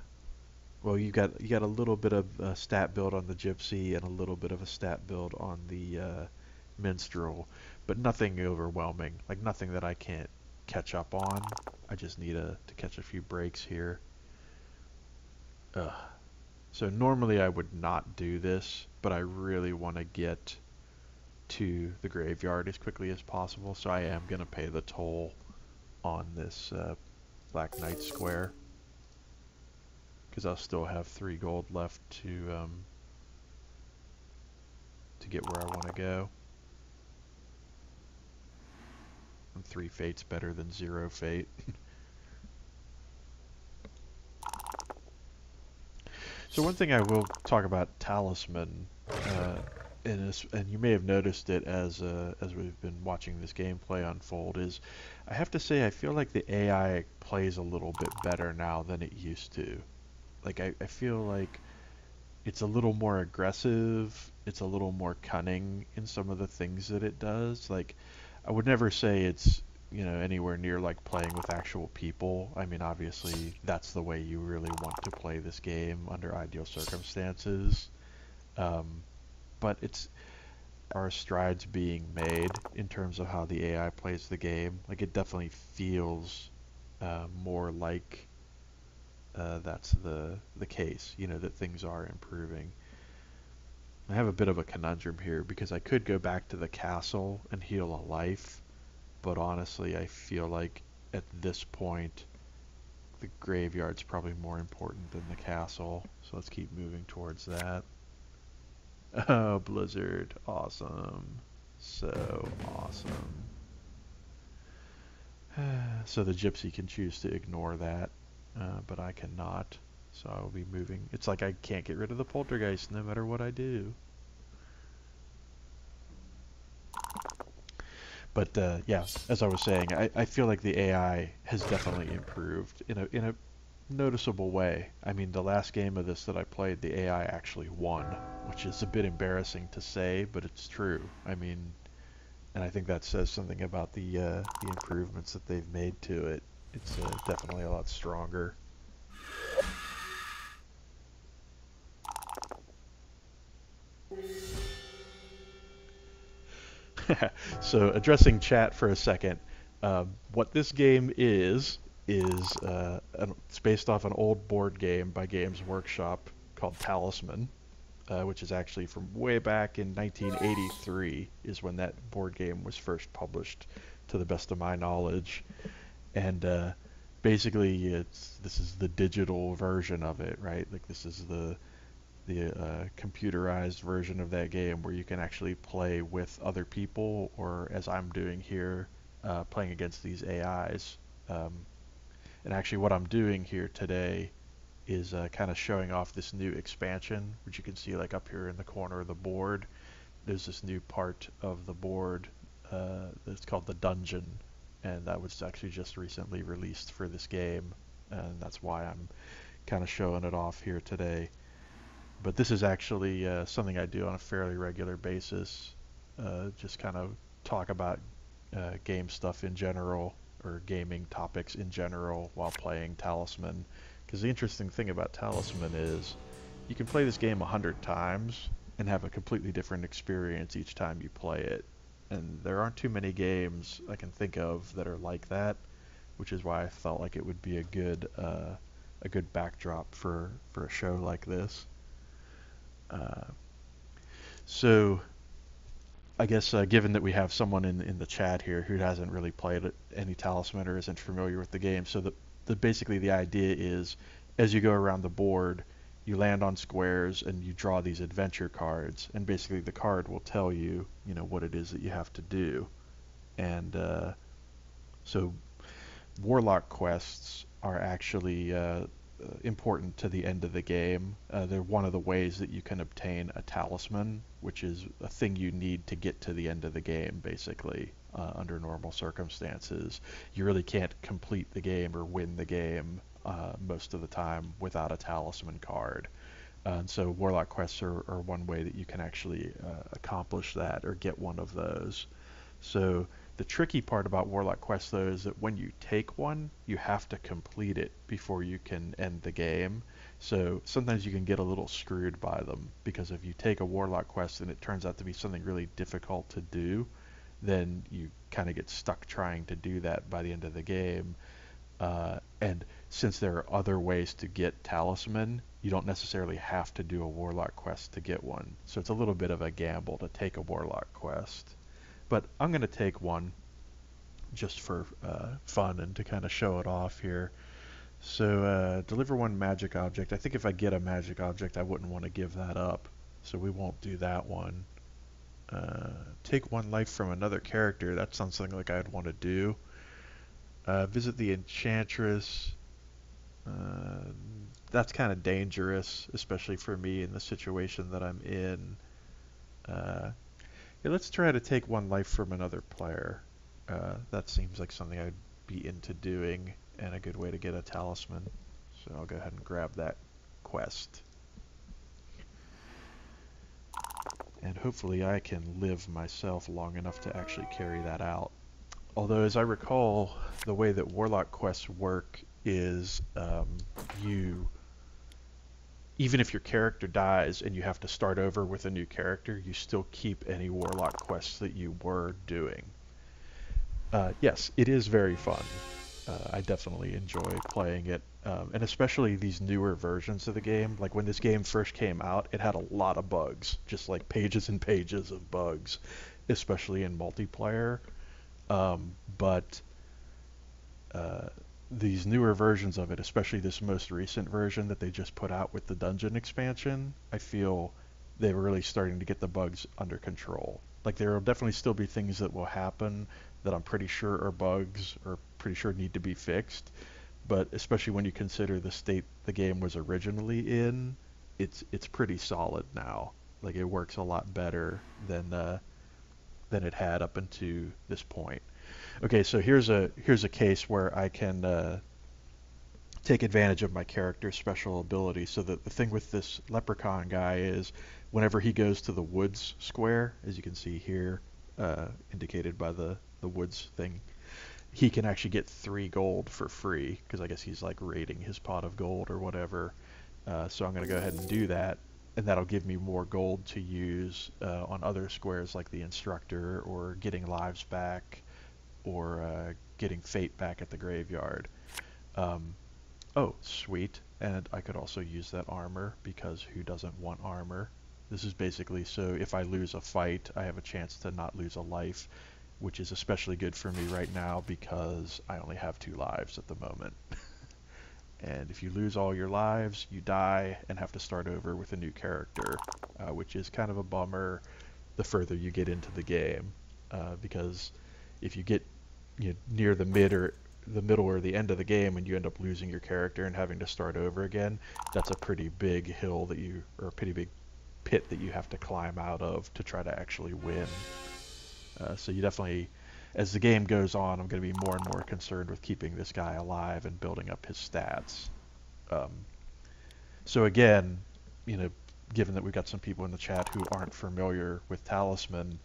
well, you got a little bit of a stat build on the Gypsy and a little bit of a stat build on the Minstrel, but nothing overwhelming, like nothing that I can't catch up on. I just need to catch a few breaks here. Ugh. So normally I would not do this, but I really want to get to the graveyard as quickly as possible, so I am going to pay the toll on this Black Knight square, because I'll still have 3 gold left to get where I want to go. And 3 fate's better than 0 fate. So one thing I will talk about Talisman, and you may have noticed it as we've been watching this gameplay unfold, is I have to say I feel like the AI plays a little bit better now than it used to. Like I feel like it's a little more aggressive, it's a little more cunning in some of the things that it does. Like, I would never say it's, you know, anywhere near like playing with actual people. I mean, obviously that's the way you really want to play this game under ideal circumstances. But it's our strides being made in terms of how the AI plays the game. Like, it definitely feels more like that's the case, you know, that things are improving. I have a bit of a conundrum here, because I could go back to the castle and heal a life, but honestly I feel like at this point the graveyard's probably more important than the castle, so let's keep moving towards that. Oh, Blizzard, awesome. So awesome. So the Gypsy can choose to ignore that, but I cannot. So I'll be moving. It's like I can't get rid of the Poltergeist no matter what I do. But yeah, as I was saying, I feel like the AI has definitely improved in a noticeable way. I mean, the last game of this that I played, the AI actually won, which is a bit embarrassing to say, but it's true. I mean, and I think that says something about the improvements that they've made to it. It's definitely a lot stronger. So addressing chat for a second, what this game is it's based off an old board game by Games Workshop called Talisman, which is actually from way back in 1983 is when that board game was first published, to the best of my knowledge. And basically, this is the digital version of it, right? Like, this is the computerized version of that game where you can actually play with other people, or as I'm doing here, playing against these AIs. And actually what I'm doing here today is kind of showing off this new expansion, which you can see like up here in the corner of the board. There's this new part of the board that's called the Dungeon, and that was actually just recently released for this game, and that's why I'm kind of showing it off here today. But this is actually something I do on a fairly regular basis, just kind of talk about game stuff in general or gaming topics in general while playing Talisman. Because the interesting thing about Talisman is you can play this game 100 times and have a completely different experience each time you play it. And there aren't too many games I can think of that are like that, which is why I felt like it would be a good backdrop for a show like this. Uh, so I guess given that we have someone in the chat here who hasn't really played any Talisman or isn't familiar with the game, so basically the idea is as you go around the board, you land on squares and you draw these adventure cards, and basically the card will tell you, you know, what it is that you have to do. And so Warlock quests are actually important to the end of the game. They're one of the ways that you can obtain a talisman, which is a thing you need to get to the end of the game, basically, under normal circumstances. You really can't complete the game or win the game most of the time without a talisman card. And so Warlock quests are one way that you can actually accomplish that or get one of those. So the tricky part about Warlock Quest, though, is that when you take one, you have to complete it before you can end the game. So sometimes you can get a little screwed by them, because if you take a Warlock Quest and it turns out to be something really difficult to do, then you kind of get stuck trying to do that by the end of the game. And since there are other ways to get Talisman, you don't necessarily have to do a Warlock Quest to get one. So it's a little bit of a gamble to take a Warlock Quest. But I'm going to take one just for fun and to kind of show it off here. So deliver one magic object. I think if I get a magic object, I wouldn't want to give that up. So we won't do that one. Take one life from another character. That sounds something like I'd want to do. Visit the Enchantress. That's kind of dangerous, especially for me in the situation that I'm in. Yeah, let's try to take one life from another player. That seems like something I'd be into doing and a good way to get a talisman. So I'll go ahead and grab that quest. And hopefully I can live myself long enough to actually carry that out. Although, as I recall, the way that Warlock quests work is even if your character dies and you have to start over with a new character, you still keep any Warlock quests that you were doing. Yes, it is very fun. I definitely enjoy playing it, and especially these newer versions of the game. Like when this game first came out, it had a lot of bugs, just like pages and pages of bugs, especially in multiplayer. But these newer versions of it, especially this most recent version that they just put out with the dungeon expansion, I feel they're really starting to get the bugs under control. Like there will definitely still be things that will happen that I'm pretty sure are bugs or pretty sure need to be fixed, but especially when you consider the state the game was originally in, it's pretty solid now. Like it works a lot better than it had up until this point. Okay, so here's a case where I can take advantage of my character's special ability. So the thing with this leprechaun guy is whenever he goes to the woods square, as you can see here, indicated by the woods thing, he can actually get 3 gold for free, because I guess he's like raiding his pot of gold or whatever. So I'm going to go ahead and do that, and that'll give me more gold to use on other squares like the instructor, or getting lives back, or getting fate back at the graveyard. Oh, sweet. And I could also use that armor, because who doesn't want armor? This is basically so if I lose a fight, I have a chance to not lose a life, which is especially good for me right now because I only have 2 lives at the moment. And if you lose all your lives, you die and have to start over with a new character, which is kind of a bummer the further you get into the game, because if you get near the middle or the end of the game and you end up losing your character and having to start over again, that's a pretty big hill or a pretty big pit that you have to climb out of to try to actually win. So you definitely, as the game goes on, I'm going to be more and more concerned with keeping this guy alive and building up his stats. So again, given that we've got some people in the chat who aren't familiar with Talisman,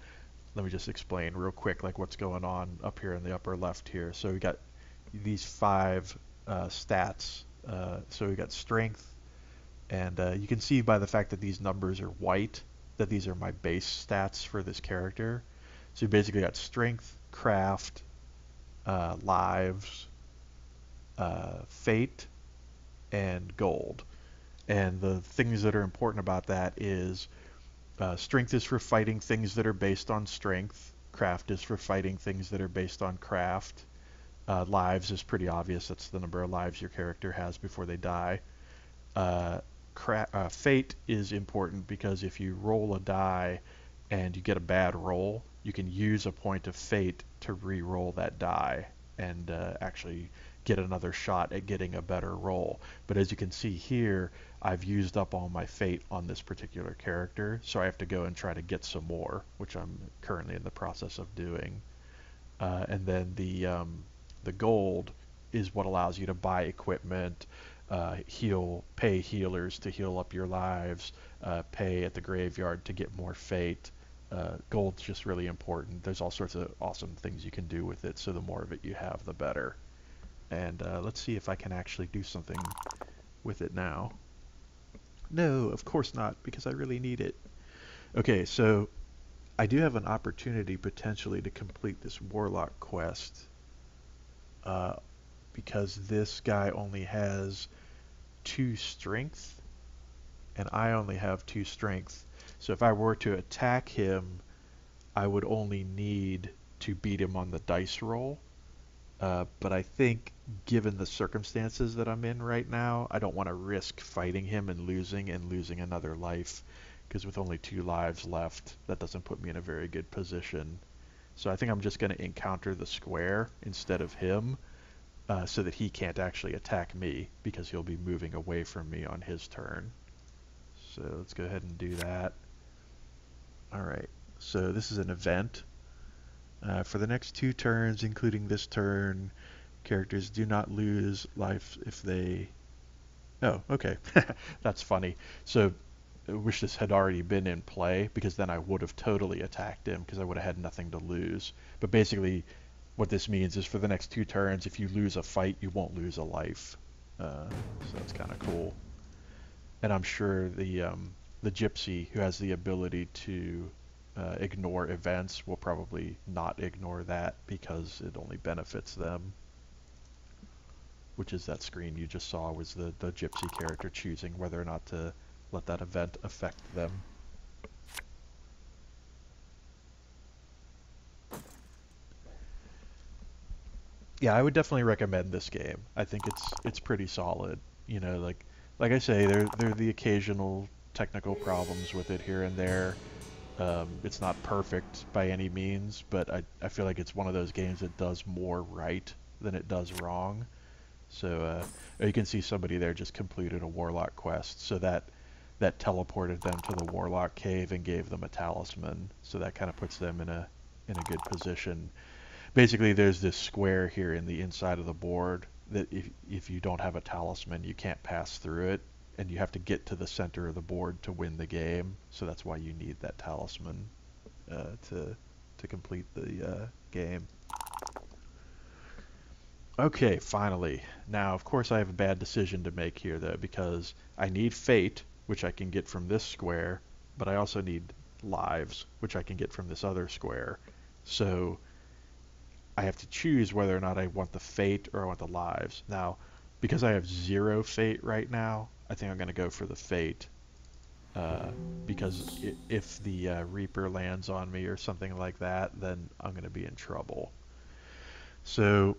let me just explain real quick like what's going on up here in the upper left here. So we got these 5 stats. So we got strength, and you can see by the fact that these numbers are white that these are my base stats for this character. So you basically got strength, craft, lives, fate, and gold. And the things that are important about that is strength is for fighting things that are based on strength. Craft is for fighting things that are based on craft. Lives is pretty obvious. That's the number of lives your character has before they die. Uh, Fate is important because if you roll a die and you get a bad roll, you can use a point of fate to re-roll that die and actually get another shot at getting a better roll. But as you can see here, I've used up all my fate on this particular character, so I have to go and try to get some more, which I'm currently in the process of doing. And then the gold is what allows you to buy equipment, pay healers to heal up your lives, pay at the graveyard to get more fate. Gold's just really important. There's all sorts of awesome things you can do with it, so the more of it you have, the better. And let's see if I can actually do something with it now. No, of course not, because I really need it. Okay, so I do have an opportunity potentially to complete this Warlock quest, uh, because this guy only has 2 strength, and I only have 2 strength. So if I were to attack him, I would only need to beat him on the dice roll. But I think, given the circumstances that I'm in right now, I don't want to risk fighting him and losing another life, because with only 2 lives left, that doesn't put me in a very good position. So I think I'm just going to encounter the square instead of him, so that he can't actually attack me, because he'll be moving away from me on his turn. So let's go ahead and do that. Alright, so this is an event. For the next 2 turns, including this turn, characters do not lose life if they... Oh, okay. That's funny. So I wish this had already been in play, because then I would have totally attacked him, because I would have had nothing to lose. But basically, what this means is for the next 2 turns, if you lose a fight, you won't lose a life. So that's kind of cool. And I'm sure the gypsy, who has the ability to ignore events, will probably not ignore that, because it only benefits them. Which is that screen you just saw, was the gypsy character choosing whether or not to let that event affect them. Yeah, I would definitely recommend this game. I think it's pretty solid. You know, like I say, there are the occasional technical problems with it here and there. It's not perfect by any means, but I feel like it's one of those games that does more right than it does wrong. So you can see somebody there just completed a Warlock quest, so that teleported them to the Warlock cave and gave them a talisman. So that kind of puts them in a good position. Basically, there's this square here in the inside of the board that if you don't have a talisman, you can't pass through it, and you have to get to the center of the board to win the game. So that's why you need that talisman to complete the game. Okay, finally. Now, of course, I have a bad decision to make here, though, because I need fate, which I can get from this square, but I also need lives, which I can get from this other square. So I have to choose whether or not I want the fate or I want the lives. Now, because I have 0 fate right now, I think I'm going to go for the fate. Because if the Reaper lands on me or something like that, then I'm going to be in trouble. So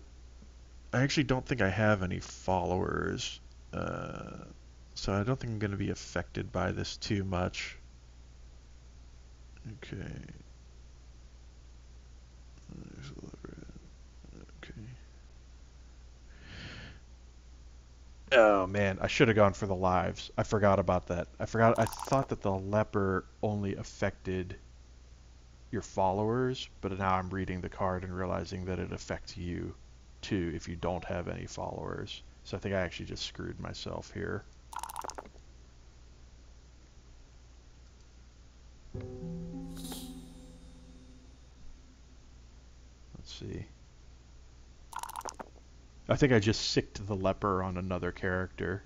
I actually don't think I have any followers, so I don't think I'm going to be affected by this too much. Okay. Okay. Oh man, I should have gone for the lives. I forgot about that. I thought that the leper only affected your followers, but now I'm reading the card and realizing that it affects you too if you don't have any followers. So I think I actually just screwed myself here. Let's see. I think I just sicked the leper on another character.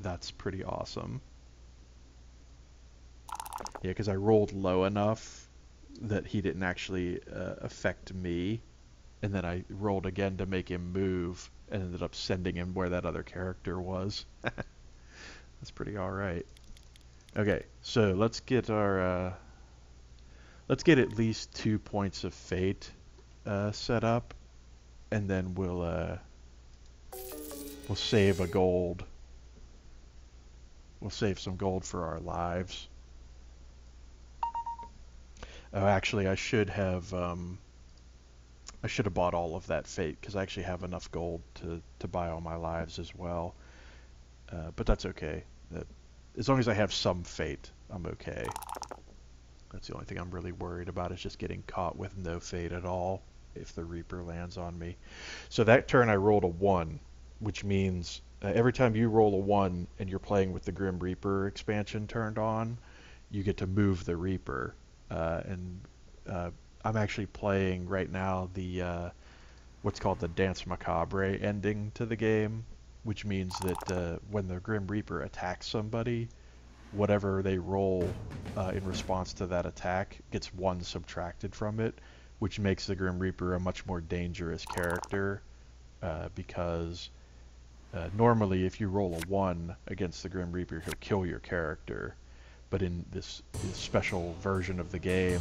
That's pretty awesome. Yeah, because I rolled low enough that he didn't actually affect me, and then I rolled again to make him move, and ended up sending him where that other character was. That's pretty all right. Okay, so let's get at least 2 points of fate set up, and then we'll save a gold. We'll save some gold for our lives. Oh, actually, I should have bought all of that fate because I actually have enough gold to buy all my lives as well. But that's okay. As long as I have some fate, I'm okay. That's the only thing I'm really worried about is just getting caught with no fate at all if the Reaper lands on me. So that turn I rolled a 1, which means every time you roll a 1 and you're playing with the Grim Reaper expansion turned on, you get to move the Reaper. And I'm actually playing right now the what's called the Dance Macabre ending to the game, which means that when the Grim Reaper attacks somebody, whatever they roll in response to that attack gets 1 subtracted from it, which makes the Grim Reaper a much more dangerous character because normally if you roll a 1 against the Grim Reaper, he'll kill your character. But in this special version of the game,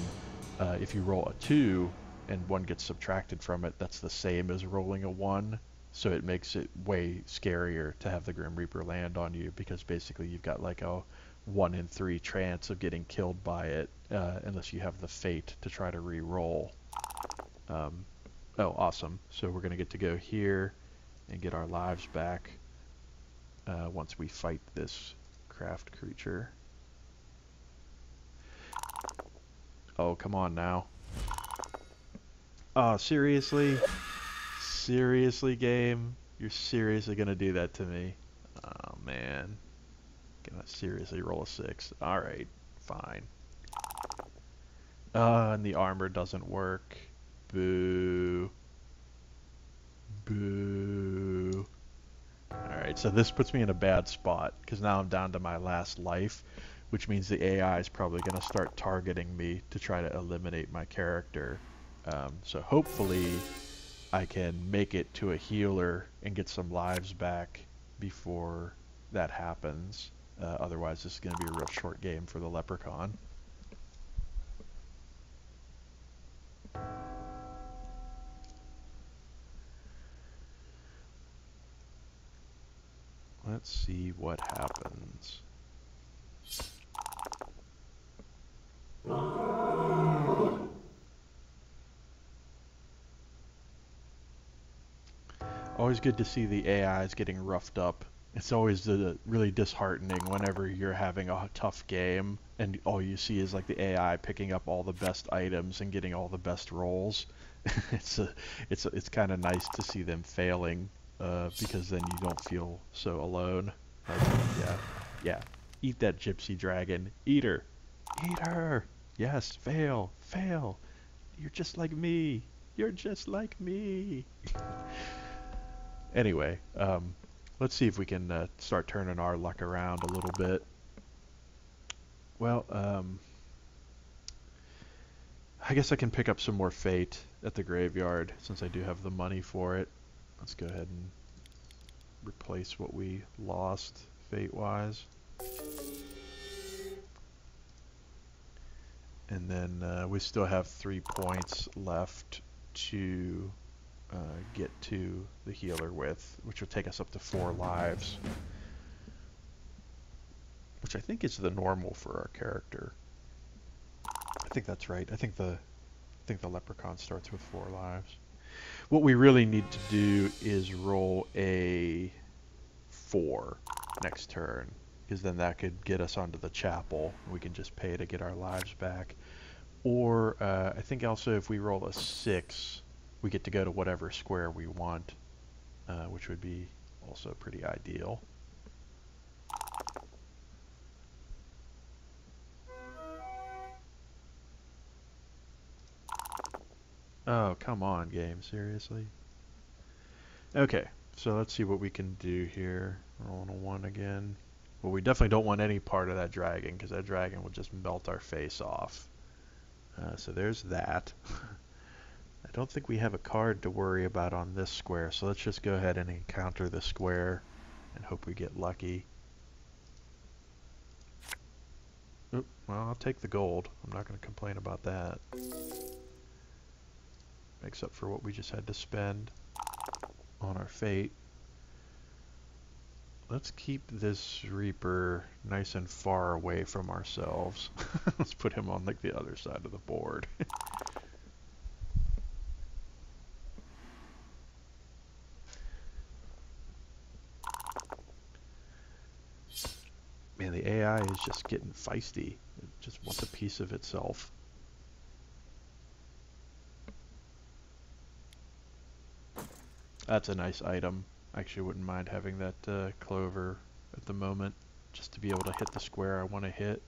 if you roll a 2 and 1 gets subtracted from it, that's the same as rolling a 1. So it makes it way scarier to have the Grim Reaper land on you because basically you've got like a 1 in 3 chance of getting killed by it unless you have the fate to try to re-roll. Oh, awesome. So we're going to get to go here and get our lives back once we fight this craft creature. Oh, come on now. Oh, seriously? Seriously, game? You're seriously gonna do that to me? Oh, man. Gonna seriously roll a 6. Alright, fine. And the armor doesn't work. Boo. Boo. Alright, so this puts me in a bad spot, because now I'm down to my last life, which means the AI is probably going to start targeting me to try to eliminate my character. So hopefully I can make it to a healer and get some lives back before that happens. Otherwise, this is going to be a real short game for the Leprechaun. Let's see what happens. Always good to see the AIs getting roughed up. It's always really disheartening whenever you're having a tough game and all you see is like the AI picking up all the best items and getting all the best rolls. It's kind of nice to see them failing because then you don't feel so alone. Like, yeah, eat that gypsy dragon, eat her, eat her. Yes, fail, fail. You're just like me. You're just like me. Anyway, let's see if we can start turning our luck around a little bit. Well, I guess I can pick up some more fate at the graveyard since I do have the money for it. Let's go ahead and replace what we lost fate-wise. And then we still have 3 points left to get to the healer with, which will take us up to 4 lives, which I think is the normal for our character. I think that's right. I think the leprechaun starts with 4 lives. What we really need to do is roll a 4 next turn, because then that could get us onto the chapel. We can just pay to get our lives back. Or I think also if we roll a 6, we get to go to whatever square we want, which would be also pretty ideal. Oh, come on, game, seriously? Okay, so let's see what we can do here. Rolling a 1 again. Well, we definitely don't want any part of that dragon, because that dragon will just melt our face off. So there's that. I don't think we have a card to worry about on this square, so let's just go ahead and encounter the square and hope we get lucky. Oop, well, I'll take the gold. I'm not going to complain about that. Makes up for what we just had to spend on our fate. Let's keep this Reaper nice and far away from ourselves. Let's put him on like the other side of the board. Man, the AI is just getting feisty. It just wants a piece of itself. That's a nice item. I actually wouldn't mind having that clover at the moment, just to be able to hit the square I want to hit.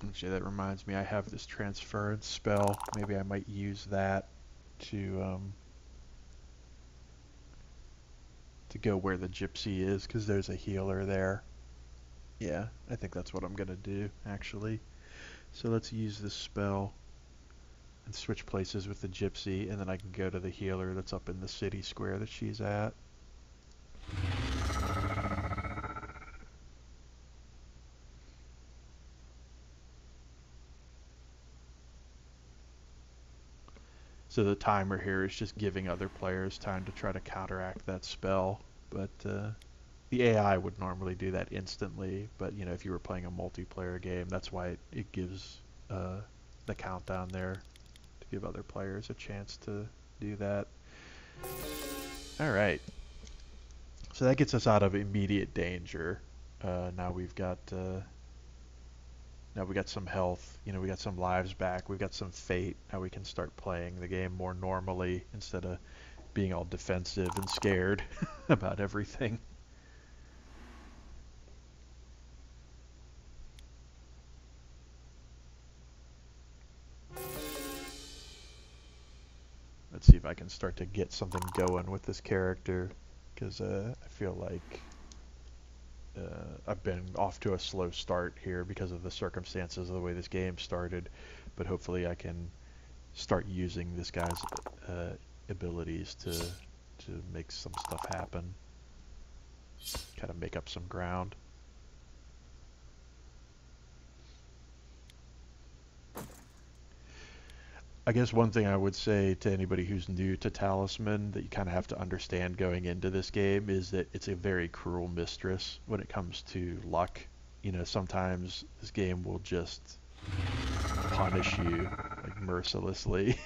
Actually, that reminds me, I have this transference spell. Maybe I might use that to go where the gypsy is, because there's a healer there. Yeah, I think that's what I'm gonna do, actually. So let's use this spell and switch places with the gypsy, and then I can go to the healer that's up in the city square that she's at. So the timer here is just giving other players time to try to counteract that spell, but the AI would normally do that instantly, but you know, if you were playing a multiplayer game, that's why it gives the countdown there, to give other players a chance to do that. Alright, so that gets us out of immediate danger. Now we've got some health, you know, we got some lives back, we've got some fate. Now we can start playing the game more normally instead of being all defensive and scared about everything. Let's see if I can start to get something going with this character, because I feel like I've been off to a slow start here because of the circumstances of the way this game started, but hopefully I can start using this guy's abilities to make some stuff happen, kind of make up some ground. I guess one thing I would say to anybody who's new to Talisman that you kind of have to understand going into this game is that it's a very cruel mistress when it comes to luck. You know, sometimes this game will just punish you like mercilessly.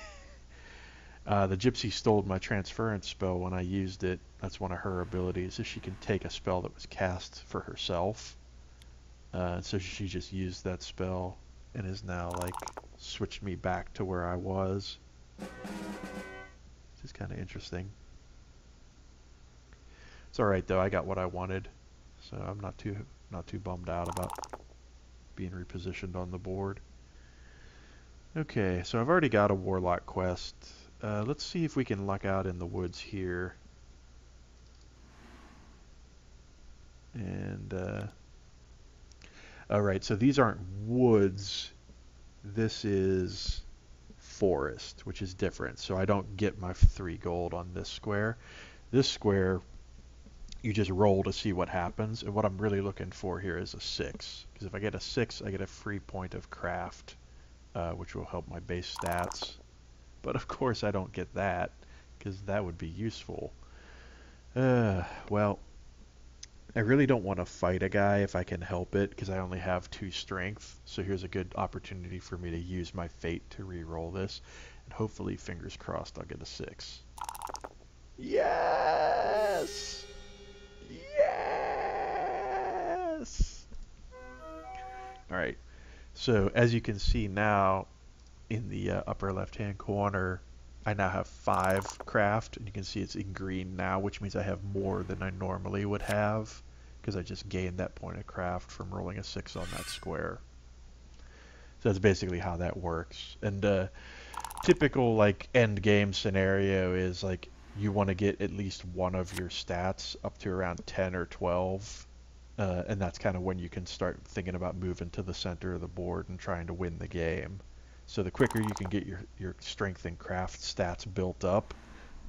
The Gypsy stole my transference spell when I used it. That's one of her abilities, is she can take a spell that was cast for herself. So she just used that spell and is now like switched me back to where I was. Which is kind of interesting. It's alright though, I got what I wanted. So I'm not too bummed out about being repositioned on the board. Okay, so I've already got a Warlock quest. Let's see if we can luck out in the woods here. And, alright, so these aren't woods. This is forest, which is different. So I don't get my 3 gold on this square. This square, you just roll to see what happens. And what I'm really looking for here is a 6. Because if I get a 6, I get a free point of craft, which will help my base stats. But of course I don't get that, because that would be useful. Well, I really don't want to fight a guy if I can help it, because I only have 2 strength. So here's a good opportunity for me to use my fate to re-roll this. And hopefully, fingers crossed, I'll get a 6. Yes! Yes! Alright, so as you can see now, in the upper left hand corner, I now have 5 craft, and you can see it's in green now, which means I have more than I normally would have, because I just gained that point of craft from rolling a 6 on that square. So that's basically how that works. And typical like end game scenario is like you want to get at least one of your stats up to around 10 or 12, and that's kind of when you can start thinking about moving to the center of the board and trying to win the game. So the quicker you can get your strength and craft stats built up,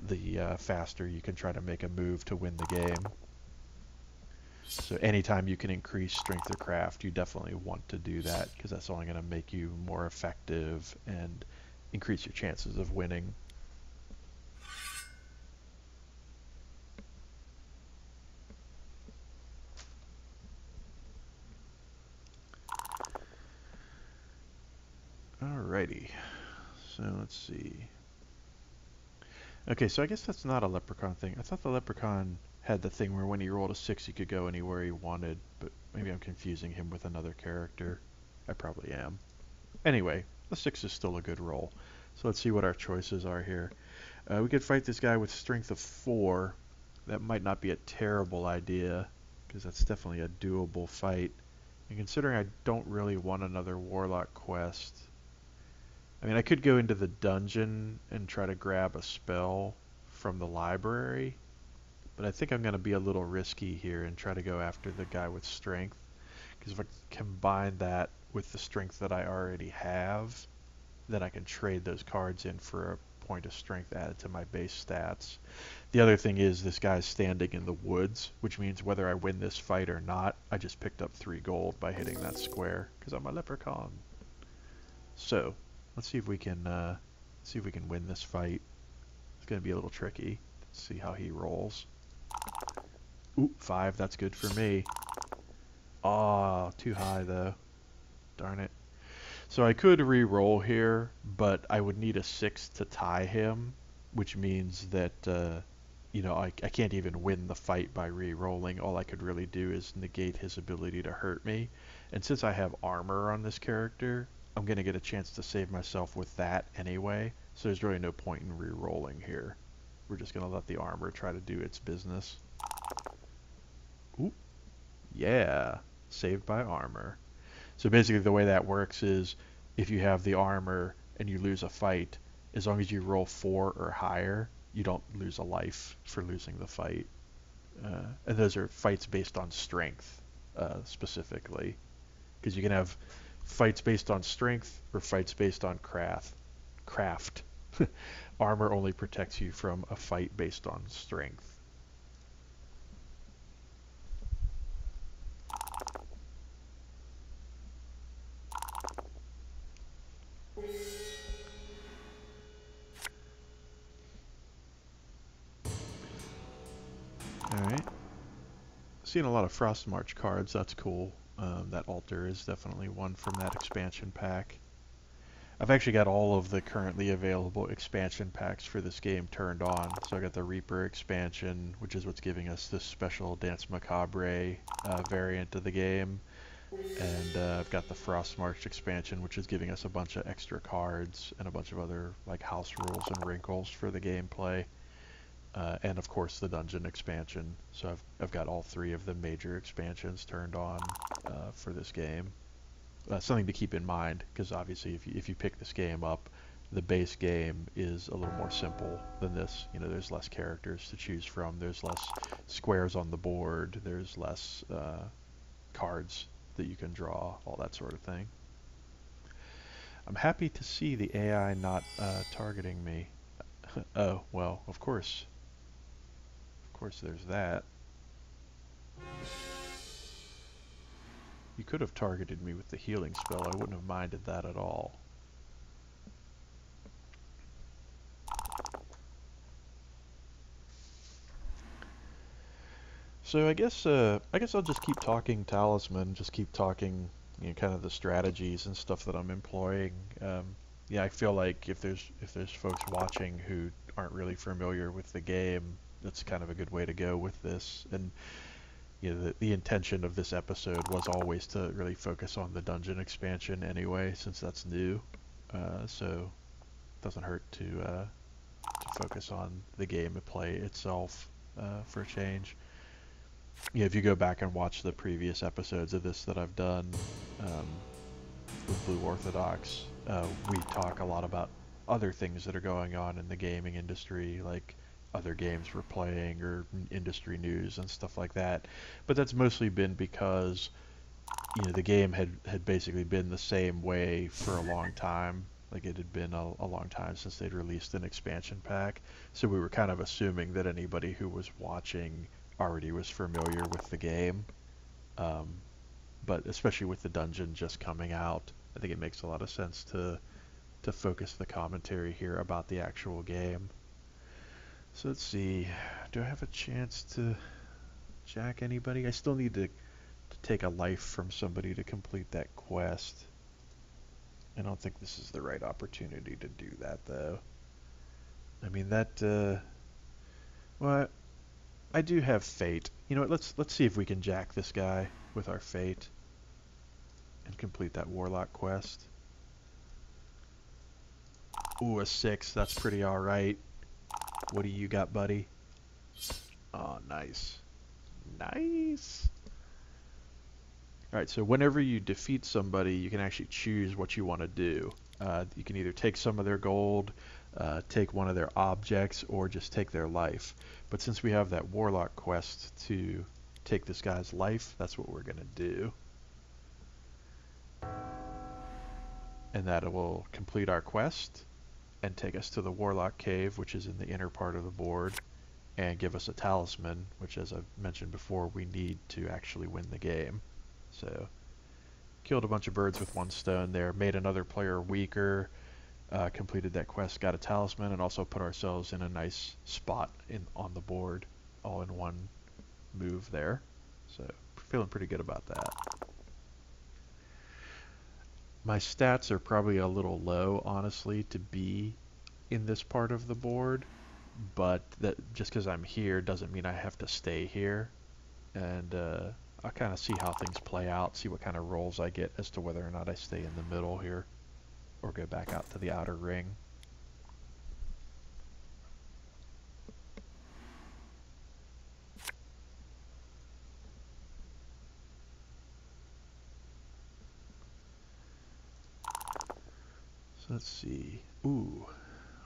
the faster you can try to make a move to win the game. So anytime you can increase strength or craft, you definitely want to do that, because that's only going to make you more effective and increase your chances of winning. Alrighty, so let's see. Okay, so I guess that's not a leprechaun thing. I thought the leprechaun had the thing where when he rolled a 6 he could go anywhere he wanted, but maybe I'm confusing him with another character. I probably am. Anyway, the 6 is still a good roll. So let's see what our choices are here. We could fight this guy with strength of 4. That might not be a terrible idea, because that's definitely a doable fight. And considering I don't really want another warlock quest, I mean, I could go into the dungeon and try to grab a spell from the library, but I think I'm going to be a little risky here and try to go after the guy with strength, because if I combine that with the strength that I already have, then I can trade those cards in for a point of strength added to my base stats. The other thing is this guy's standing in the woods, which means whether I win this fight or not, I just picked up 3 gold by hitting that square, because I'm a leprechaun. So let's see if we can win this fight. It's going to be a little tricky. Let's see how he rolls. Ooh, 5. That's good for me. Ah, too high though. Darn it. So I could re-roll here, but I would need a 6 to tie him, which means that I can't even win the fight by re-rolling. All I could really do is negate his ability to hurt me. And since I have armor on this character, I'm going to get a chance to save myself with that anyway, so there's really no point in re-rolling here. We're just going to let the armor try to do its business. Ooh, yeah, saved by armor. So basically the way that works is if you have the armor and you lose a fight, as long as you roll 4 or higher, you don't lose a life for losing the fight. And those are fights based on strength, specifically. Because you can have fights based on strength or fights based on craft. Armor only protects you from a fight based on strength. Alright. Seeing a lot of Frost March cards, that's cool. That altar is definitely one from that expansion pack. I've actually got all of the currently available expansion packs for this game turned on. So I got the Reaper expansion, which is what's giving us this special Dance Macabre variant of the game. And I've got the Frost March expansion, which is giving us a bunch of extra cards and a bunch of other like house rules and wrinkles for the gameplay. And of course the dungeon expansion. So I've got all 3 of the major expansions turned on for this game. Something to keep in mind, because obviously if you pick this game up, the base game is a little more simple than this. You know, there's less characters to choose from, there's less squares on the board, there's less cards that you can draw, all that sort of thing. I'm happy to see the AI not targeting me. Oh, well, of course. Of course there's that. You could have targeted me with the healing spell. I wouldn't have minded that at all. So I guess I'll just keep talking Talisman, just keep talking, you know, kind of the strategies and stuff that I'm employing. Yeah, I feel like if there's folks watching who aren't really familiar with the game, that's kind of a good way to go with this. And you know, the intention of this episode was always to really focus on the dungeon expansion anyway, since that's new. So it doesn't hurt to to focus on the gameplay itself for a change. If you go back and watch the previous episodes of this that I've done with Blue Orthodox, we talk a lot about other things that are going on in the gaming industry, like other games we're playing or industry news and stuff like that. But that's mostly been because the game had basically been the same way for a long time. Like it had been a long time since they'd released an expansion pack. So we were kind of assuming that anybody who was watching already was familiar with the game. Um, but especially with the dungeon just coming out, I think it makes a lot of sense to focus the commentary here about the actual game. So let's see, do I have a chance to jack anybody? I still need to take a life from somebody to complete that quest. I don't think this is the right opportunity to do that though. I mean well, I do have fate. You know what, let's see if we can jack this guy with our fate and complete that warlock quest. Ooh, a 6, that's pretty alright. What do you got, buddy? Oh, nice. Nice! Alright, so whenever you defeat somebody, you can actually choose what you want to do. You can either take some of their gold, take one of their objects, or just take their life. But since we have that warlock quest to take this guy's life, that's what we're going to do. And that will complete our quest and take us to the warlock cave, which is in the inner part of the board, and give us a talisman, which, as I've mentioned before, we need to actually win the game. So killed a bunch of birds with one stone there, made another player weaker, completed that quest, got a talisman, and also put ourselves in a nice spot on the board, all in one move there. So feeling pretty good about that. My stats are probably a little low, honestly, to be in this part of the board, but that just because I'm here doesn't mean I have to stay here. And I'll kind of see how things play out, see what kind of rolls I get as to whether or not I stay in the middle here or go back out to the outer ring. So let's see. Ooh.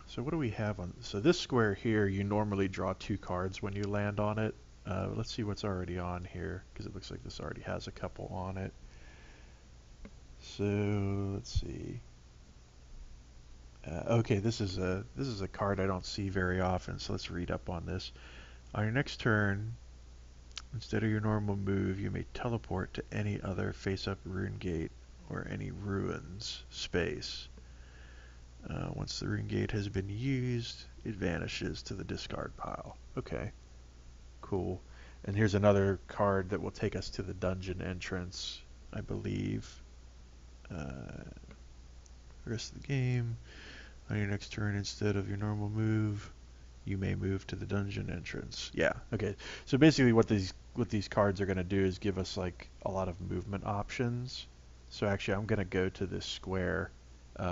So what do we have on... So this square here, you normally draw 2 cards when you land on it. Let's see what's already on here, because it looks like this already has a couple on it. So let's see. Okay, this is a card I don't see very often, so let's read up on this. On your next turn, instead of your normal move, you may teleport to any other face-up rune gate or any ruins space. Once the rune gate has been used, it vanishes to the discard pile. Okay, cool. And here's another card that will take us to the dungeon entrance, I believe. The rest of the game, on your next turn, instead of your normal move, you may move to the dungeon entrance. Yeah, okay. So basically what these cards are going to do is give us like a lot of movement options. So actually I'm going to go to this square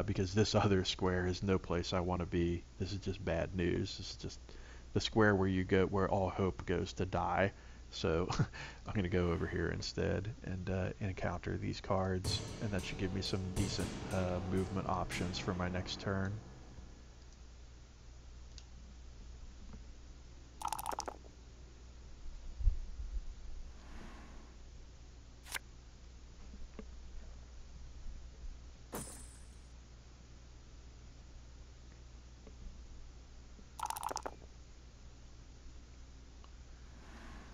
because this other square is no place I want to be. This is just bad news. This is just the square where you go, where all hope goes to die. So I'm going to go over here instead and encounter these cards, and that should give me some decent movement options for my next turn.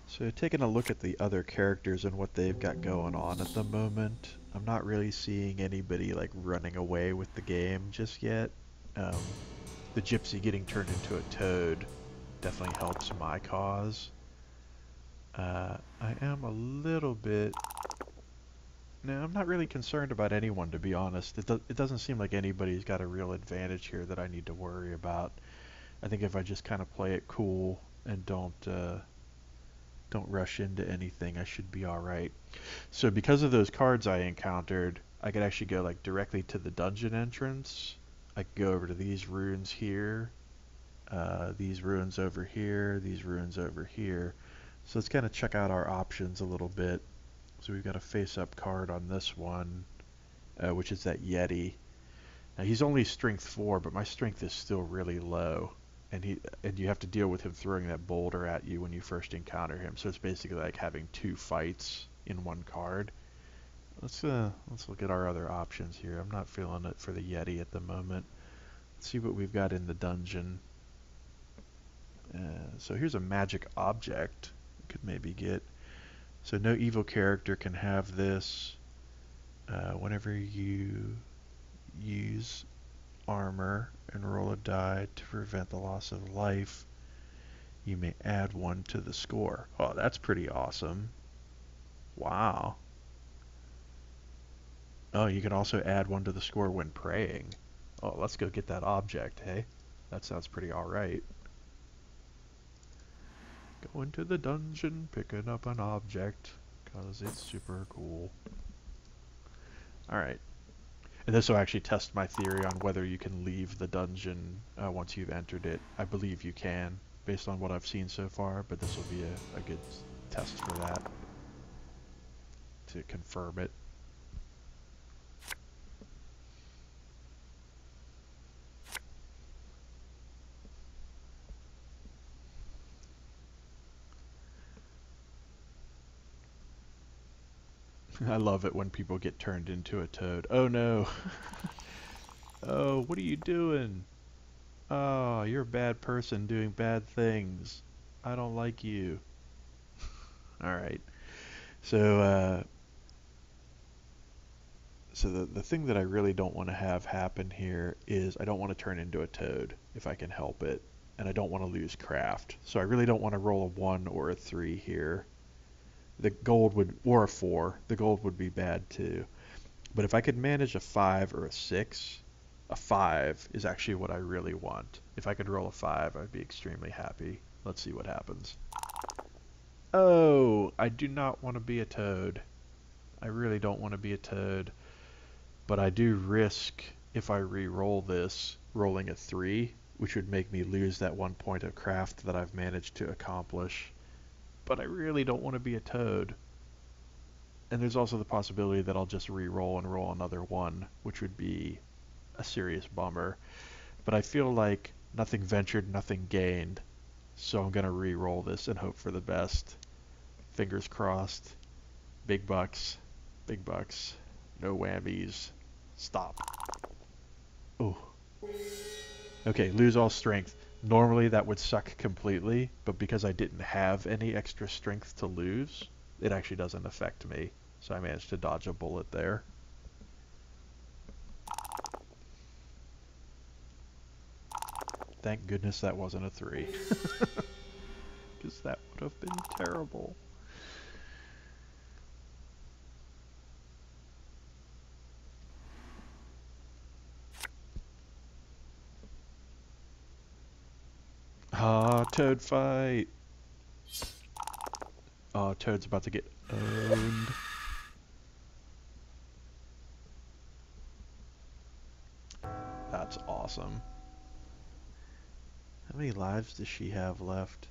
So taking a look at the other characters and what they've got going on at the moment, I'm not really seeing anybody like running away with the game just yet. The gypsy getting turned into a toad definitely helps my cause. I am a little bit... No, I'm not really concerned about anyone, to be honest. It doesn't seem like anybody's got a real advantage here that I need to worry about. I think if I just kind of play it cool and don't rush into anything, I should be alright. So because of those cards I encountered, I could actually go like directly to the dungeon entrance. I could go over to these runes here, these ruins over here, these ruins over here. So let's kind of check out our options a little bit. So we've got a face-up card on this one, which is that Yeti. Now he's only strength 4, but my strength is still really low. And you have to deal with him throwing that boulder at you when you first encounter him. So it's basically like having 2 fights in one card. Let's look at our other options here. I'm not feeling it for the Yeti at the moment. Let's see what we've got in the dungeon. So here's a magic object we could maybe get. So no evil character can have this. Whenever you use armor and roll a die to prevent the loss of life, you may add 1 to the score. Oh, that's pretty awesome. Wow. Oh, you can also add 1 to the score when praying. Oh, let's go get that object, hey? That sounds pretty alright. Going to the dungeon, picking up an object, because it's super cool. Alright. And this will actually test my theory on whether you can leave the dungeon once you've entered it. I believe you can, based on what I've seen so far, but this will be a good test for that, to confirm it. I love it when people get turned into a toad. Oh no! Oh, what are you doing? Oh, you're a bad person doing bad things. I don't like you. Alright. So, the thing that I really don't want to have happen here is I don't want to turn into a toad if I can help it. And I don't want to lose craft. So I really don't want to roll a 1 or a 3 here. The gold would, or a 4, the gold would be bad too. But if I could manage a 5 or a 6, a 5 is actually what I really want. If I could roll a 5, I'd be extremely happy. Let's see what happens. Oh, I do not want to be a toad. I really don't want to be a toad. But I do risk, if I re-roll this, rolling a 3, which would make me lose that 1 point of craft that I've managed to accomplish. But I really don't want to be a toad. And there's also the possibility that I'll just re-roll and roll another 1, which would be a serious bummer. But I feel like nothing ventured, nothing gained. So I'm going to re-roll this and hope for the best. Fingers crossed. Big bucks. Big bucks. No whammies. Stop. Oh. Okay, lose all strength. Normally that would suck completely, but because I didn't have any extra strength to lose, it actually doesn't affect me. So I managed to dodge a bullet there. Thank goodness that wasn't a 3. Because that would have been terrible. Ah, Toad fight! Oh, Toad's about to get owned. That's awesome. How many lives does she have left?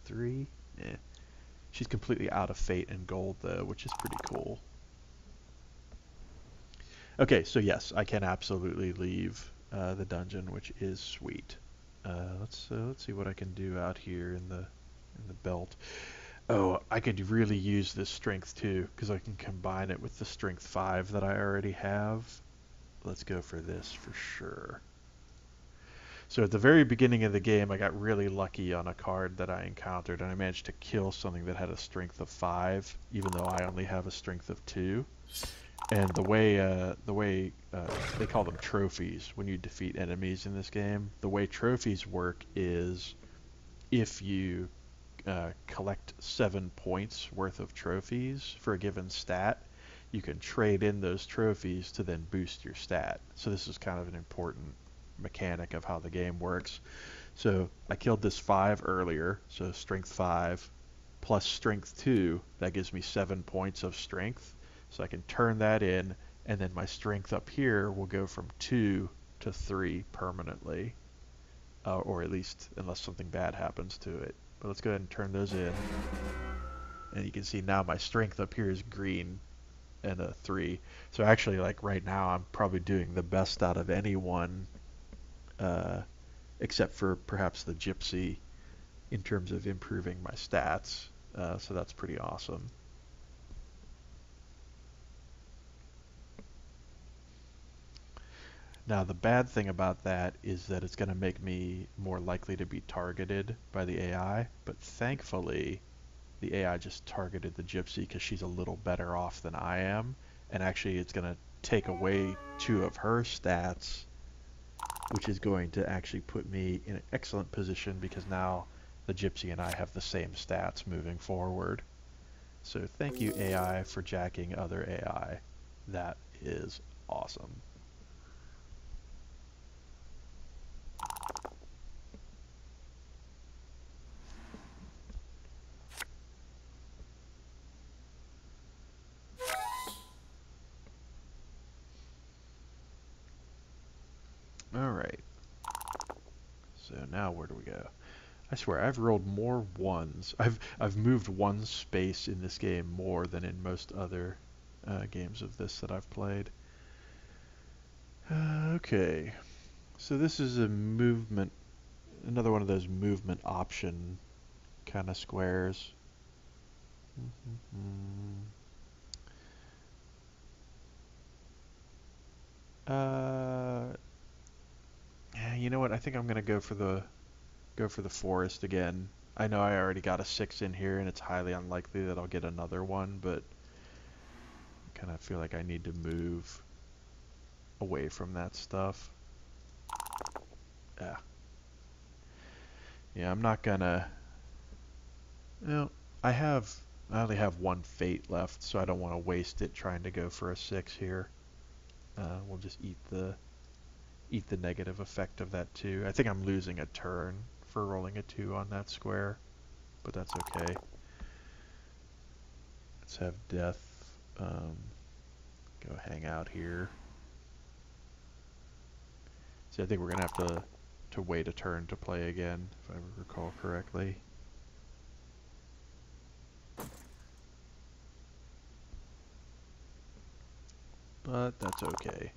3? Eh. She's completely out of fate and gold though, which is pretty cool. Okay, so yes, I can absolutely leave the dungeon, which is sweet. Let's see what I can do out here in the belt. Oh, I could really use this strength too, because I can combine it with the strength 5 that I already have. Let's go for this for sure. So at the very beginning of the game, I got really lucky on a card that I encountered, and I managed to kill something that had a strength of 5, even though I only have a strength of 2. And the way they call them trophies when you defeat enemies in this game, the way trophies work is if you collect 7 points worth of trophies for a given stat, you can trade in those trophies to then boost your stat. So this is kind of an important mechanic of how the game works. So I killed this 5 earlier, so strength 5 plus strength 2, that gives me 7 points of strength. So I can turn that in, and then my strength up here will go from 2 to 3 permanently. or at least unless something bad happens to it. But let's go ahead and turn those in. And you can see now my strength up here is green and a 3. So actually, like right now, I'm probably doing the best out of anyone, uh, except for perhaps the Gypsy in terms of improving my stats. So that's pretty awesome. Now, the bad thing about that is that it's going to make me more likely to be targeted by the AI, but thankfully, the AI just targeted the Gypsy because she's a little better off than I am, and actually it's going to take away 2 of her stats, which is going to actually put me in an excellent position because now the Gypsy and I have the same stats moving forward. So thank you, AI, for jacking other AI. That is awesome. All right. So now where do we go? I swear I've rolled more ones. I've moved one space in this game more than in most other games of this that I've played. Okay. So this is a movement, another one of those movement option kind of squares. Uh, yeah, you know what? I think I'm gonna go for the forest again. I know I already got a 6 in here, and it's highly unlikely that I'll get another one, but I kind of feel like I need to move away from that stuff. Yeah. Yeah, I'm not gonna. You know, I only have 1 fate left, so I don't want to waste it trying to go for a 6 here. We'll just eat the negative effect of that 2. I think I'm losing a turn for rolling a 2 on that square, but that's okay. Let's have death go hang out here. See, I think we're gonna have to wait a turn to play again, if I recall correctly. But that's okay.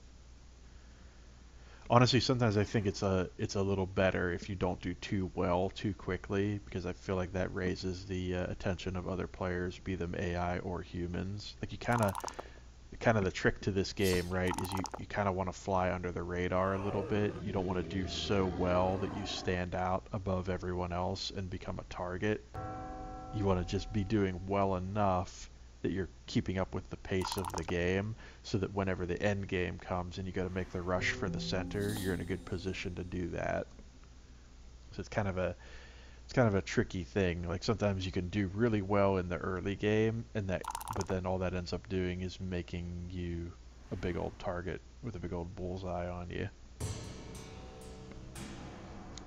Honestly, sometimes I think it's a little better if you don't do too well too quickly, because I feel like that raises the attention of other players, be them AI or humans. Like you kind of the trick to this game, right, is you kind of want to fly under the radar a little bit. You don't want to do so well that you stand out above everyone else and become a target. You want to just be doing well enough that you're keeping up with the pace of the game, so that whenever the end game comes and you got to make the rush for the center, you're in a good position to do that. So it's kind of a tricky thing. Like sometimes you can do really well in the early game, but then all that ends up doing is making you a big old target with a big old bullseye on you.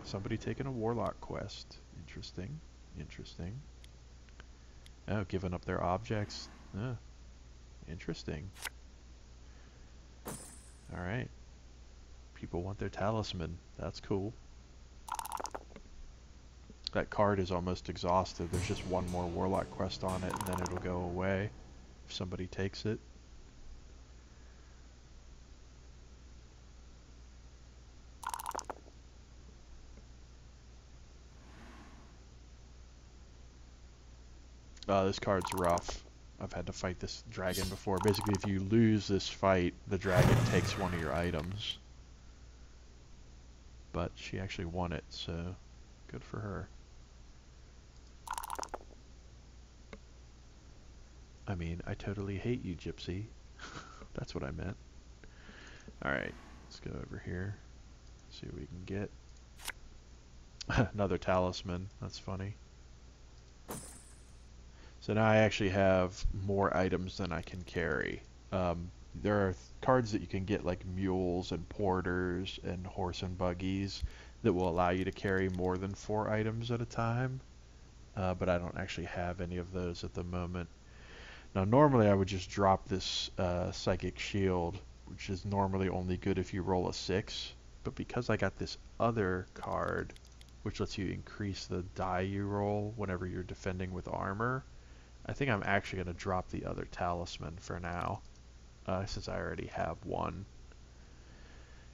Somebody taking a warlock quest. Interesting. Interesting. Oh, giving up their objects. Oh, interesting. Alright. People want their talisman. That's cool. That card is almost exhausted. There's just 1 more warlock quest on it, and then it'll go away if somebody takes it. This card's rough. I've had to fight this dragon before. Basically, if you lose this fight, the dragon takes 1 of your items. But she actually won it, so good for her. I mean, I totally hate you, Gypsy. That's what I meant. Alright, let's go over here. See what we can get. Another talisman. That's funny. So now I actually have more items than I can carry. There are cards that you can get like mules and porters and horse and buggies that will allow you to carry more than 4 items at a time. But I don't actually have any of those at the moment. Now normally I would just drop this psychic shield, which is normally only good if you roll a 6. but because I got this other card, which lets you increase the die you roll whenever you're defending with armor, I think I'm actually going to drop the other talisman for now, since I already have one.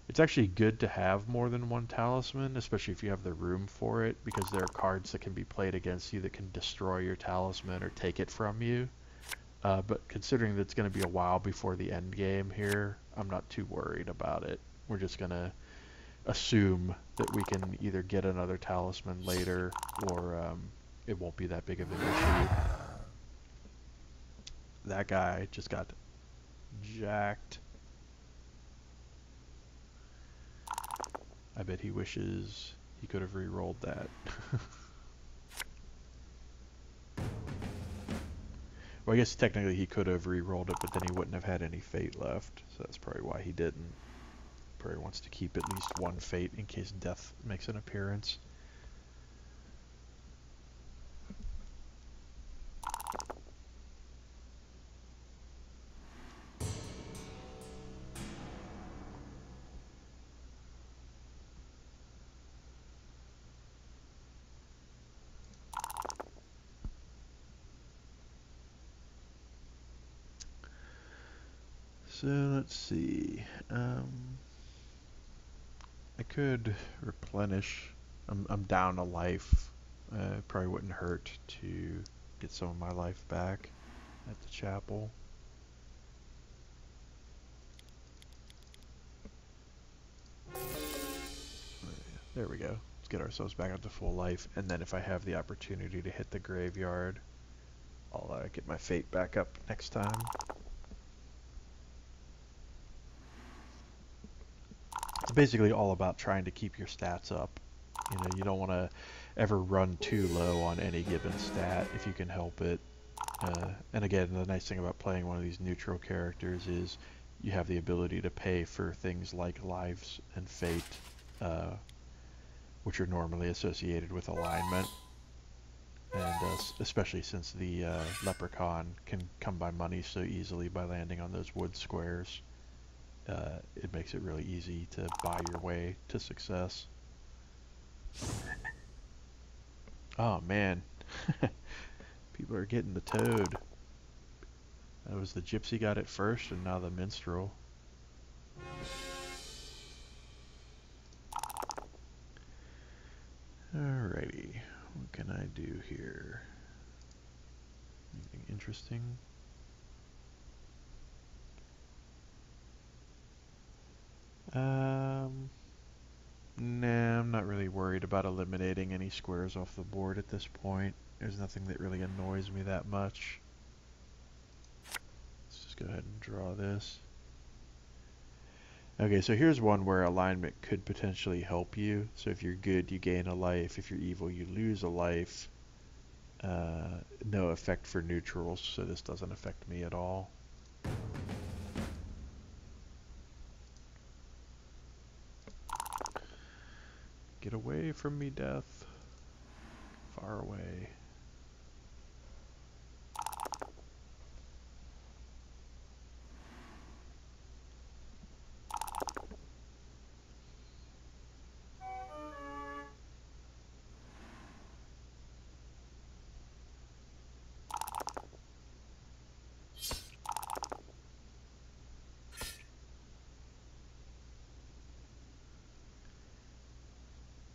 It's actually good to have more than one talisman, especially if you have the room for it, because there are cards that can be played against you that can destroy your talisman or take it from you. But considering that it's going to be a while before the end game here, I'm not too worried about it. We're just going to assume that we can either get another talisman later, or it won't be that big of an issue. That guy just got jacked. I bet he wishes he could have re-rolled that. Well, I guess technically he could have re-rolled it, but then he wouldn't have had any fate left, so that's probably why he didn't. Probably wants to keep at least one fate in case death makes an appearance. So let's see. I could replenish. I'm down a life. It probably wouldn't hurt to get some of my life back at the chapel. There we go. Let's get ourselves back up to full life, and then if I have the opportunity to hit the graveyard, I'll get my fate back up next time. It's basically all about trying to keep your stats up. You know, you don't want to ever run too low on any given stat if you can help it. And again, the nice thing about playing one of these neutral characters is you have the ability to pay for things like lives and fate, which are normally associated with alignment. And especially since the leprechaun can come by money so easily by landing on those wood squares, it makes it really easy to buy your way to success. Oh man, people are getting the toad. That was the gypsy got it first, and now the minstrel. Alrighty, what can I do here? Anything interesting? Nah, I'm not really worried about eliminating any squares off the board at this point. There's nothing that really annoys me that much. Let's just go ahead and draw this. Okay, so here's one where alignment could potentially help you. So if you're good, you gain a life. If you're evil, you lose a life. No effect for neutrals, so this doesn't affect me at all. Get away from me, death. Far away.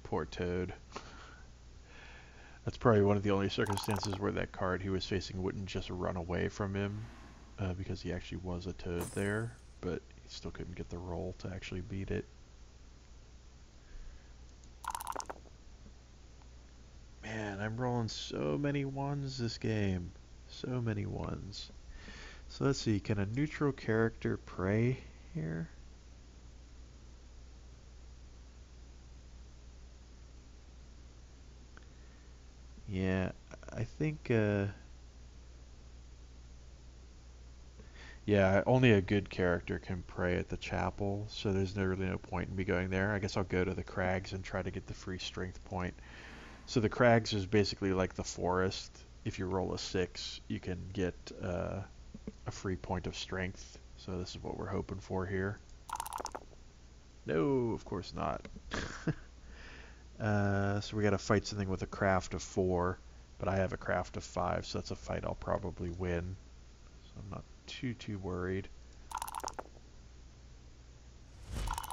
Poor Toad. That's probably one of the only circumstances where that card he was facing wouldn't just run away from him, because he actually was a Toad there, but he still couldn't get the roll to actually beat it. Man, I'm rolling so many ones this game. So many ones. So let's see, can a neutral character pray here? Yeah, I think, yeah, only a good character can pray at the chapel, so there's really no point in me going there. I guess I'll go to the crags and try to get the free strength point. So the crags is basically like the forest. If you roll a 6, you can get a free point of strength. So this is what we're hoping for here. No, of course not. So we gotta fight something with a craft of 4, but I have a craft of 5, so that's a fight I'll probably win. So I'm not too worried.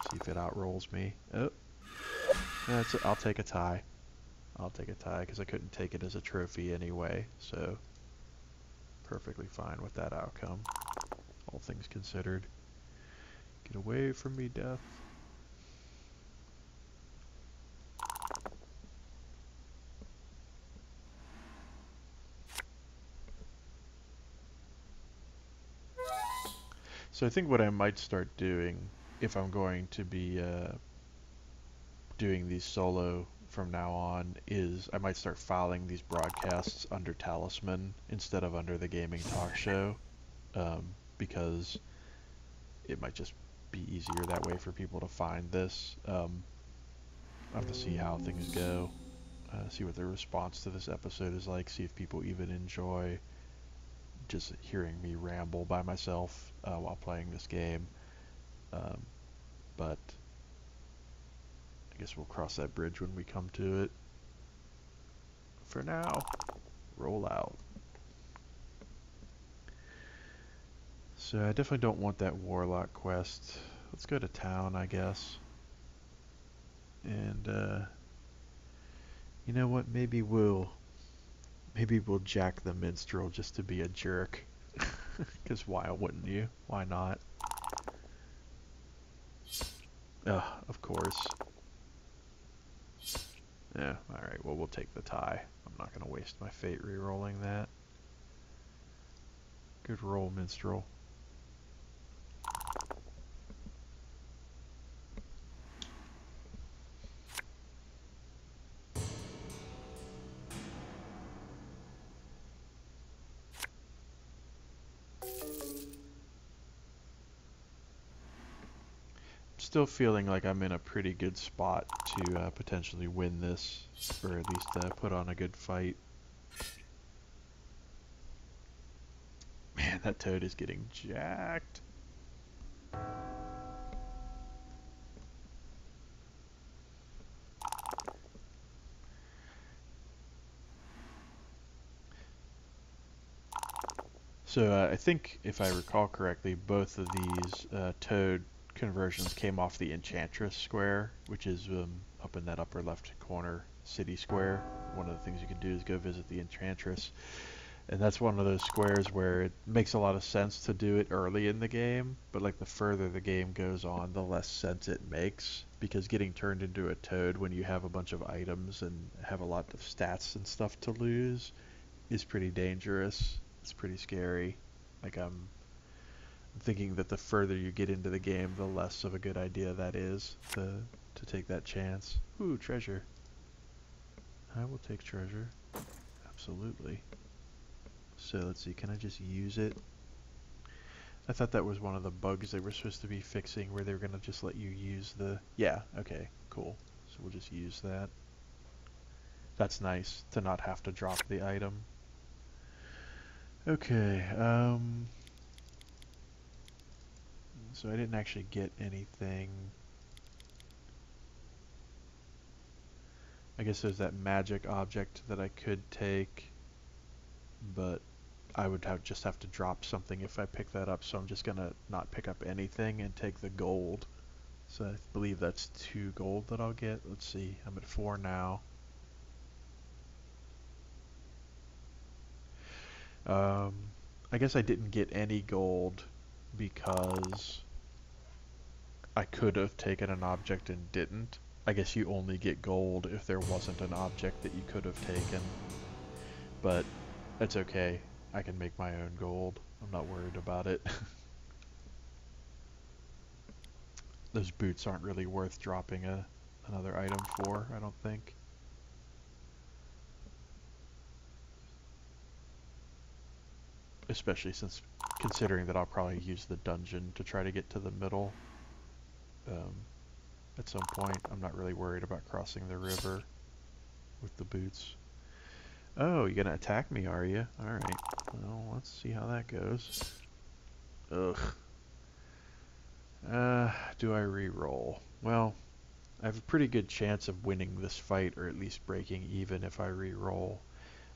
See if it outrolls me. Oh, I'll take a tie. I'll take a tie because I couldn't take it as a trophy anyway, so perfectly fine with that outcome, all things considered. Get away from me, death. So I think what I might start doing, if I'm going to be doing these solo from now on, is I might start filing these broadcasts under Talisman instead of under the Gaming Talk Show, because it might just be easier that way for people to find this. I'll have to see how things go, see what the response to this episode is like, see if people even enjoy just hearing me ramble by myself while playing this game. But I guess we'll cross that bridge when we come to it. For now, roll out. So I definitely don't want that Warlock quest. Let's go to town, I guess. And you know what? Maybe we'll jack the minstrel just to be a jerk. Because why wouldn't you? Why not? Of course. Yeah, alright, well we'll take the tie. I'm not going to waste my fate re-rolling that. Good roll, minstrel. Still feeling like I'm in a pretty good spot to potentially win this, or at least put on a good fight. Man, that toad is getting jacked. So I think, if I recall correctly, both of these toad conversions came off the Enchantress square, which is up in that upper left corner city square. One of the things you can do is go visit the Enchantress. And that's one of those squares where it makes a lot of sense to do it early in the game, but like the further the game goes on, the less sense it makes, because getting turned into a toad when you have a bunch of items and have a lot of stats and stuff to lose is pretty dangerous. It's pretty scary. Like I'm thinking that the further you get into the game, the less of a good idea that is to take that chance. Ooh, treasure. I will take treasure. Absolutely. So let's see, can I just use it? I thought that was one of the bugs they were supposed to be fixing, where they were going to just let you use the... Yeah, okay, cool. So we'll just use that. That's nice, to not have to drop the item. Okay, so I didn't actually get anything. I guess there's that magic object that I could take, but I would just have to drop something if I pick that up, so I'm just gonna not pick up anything and take the gold. So I believe that's 2 gold that I'll get. Let's see, I'm at 4 now. I guess I didn't get any gold because I could have taken an object and didn't. I guess you only get gold if there wasn't an object that you could have taken. But that's okay. I can make my own gold. I'm not worried about it. Those boots aren't really worth dropping another item for, I don't think. Especially since, considering that I'll probably use the dungeon to try to get to the middle at some point. I'm not really worried about crossing the river with the boots. Oh, you're gonna attack me, are you? Alright, well, let's see how that goes. Ugh. Do I re-roll? Well, I have a pretty good chance of winning this fight, or at least breaking even if I re-roll.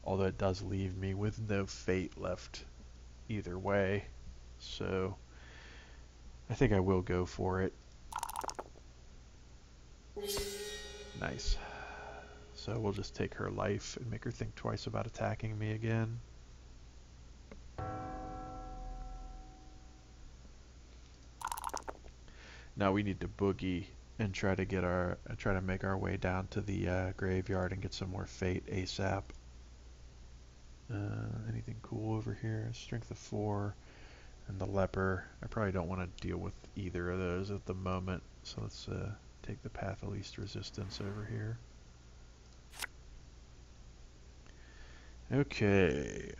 Although it does leave me with no fate left either way. So I think I will go for it. Nice. So we'll just take her life and make her think twice about attacking me again. Now we need to boogie and try to make our way down to the graveyard and get some more fate ASAP. Anything cool over here? Strength of 4 and the leper. I probably don't want to deal with either of those at the moment, so let's take the path of least resistance over here. Okay,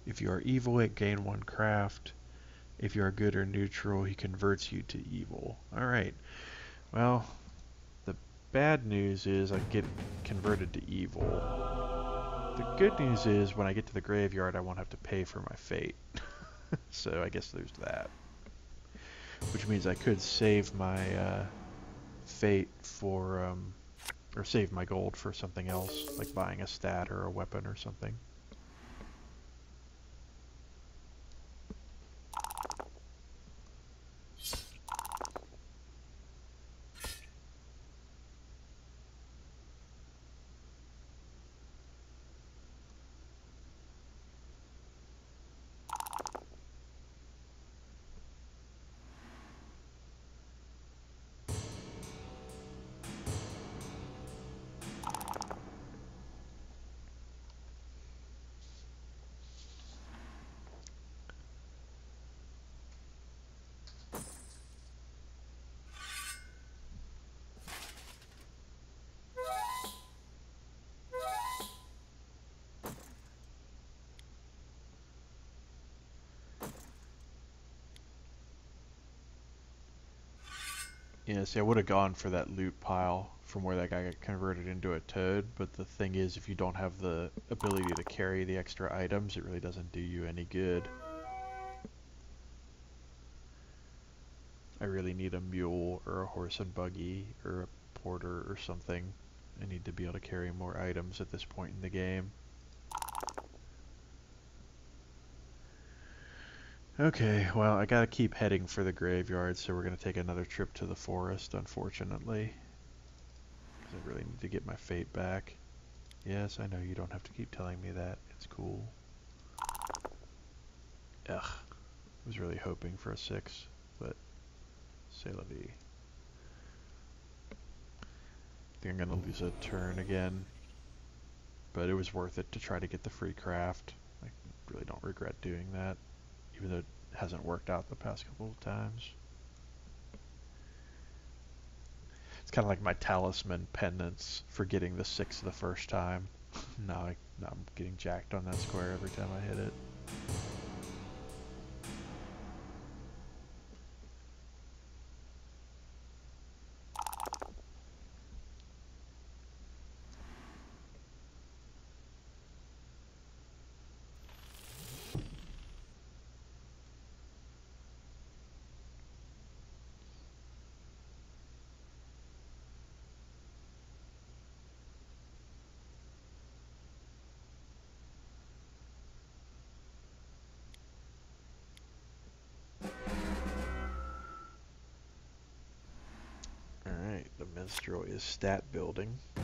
if you are evil, it gain 1 craft. If you are good or neutral, he converts you to evil. Alright, well, the bad news is I get converted to evil. The good news is when I get to the graveyard, I won't have to pay for my fate. So I guess there's that. Which means I could save my fate for, or save my gold for something else, like buying a stat or a weapon or something. Yeah, see, I would have gone for that loot pile from where that guy got converted into a toad, but the thing is, if you don't have the ability to carry the extra items, it really doesn't do you any good. I really need a mule or a horse and buggy or a porter or something. I need to be able to carry more items at this point in the game. Okay, well, I gotta keep heading for the graveyard, so we're gonna take another trip to the forest, unfortunately. Because I really need to get my fate back. Yes, I know you don't have to keep telling me that. It's cool. Ugh. I was really hoping for a 6, but c'est la vie. I think I'm gonna lose a turn again. But it was worth it to try to get the free craft. I really don't regret doing that, even though it hasn't worked out the past couple of times. It's kind of like my talisman pendants for getting the 6 the first time. now I'm getting jacked on that square every time I hit it. Alright, the minstrel is stat building. So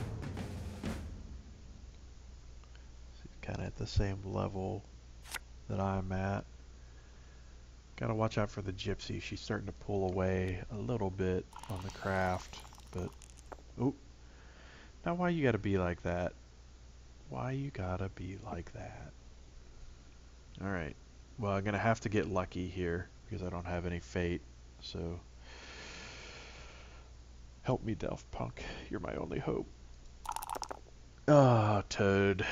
he's kind of at the same level that I'm at. Gotta watch out for the gypsy. She's starting to pull away a little bit on the craft, but... Oh! Now why you gotta be like that? Why you gotta be like that? Alright. Well, I'm gonna have to get lucky here, because I don't have any fate, so... Help me, Delph Punk. You're my only hope. Ah, oh, Toad.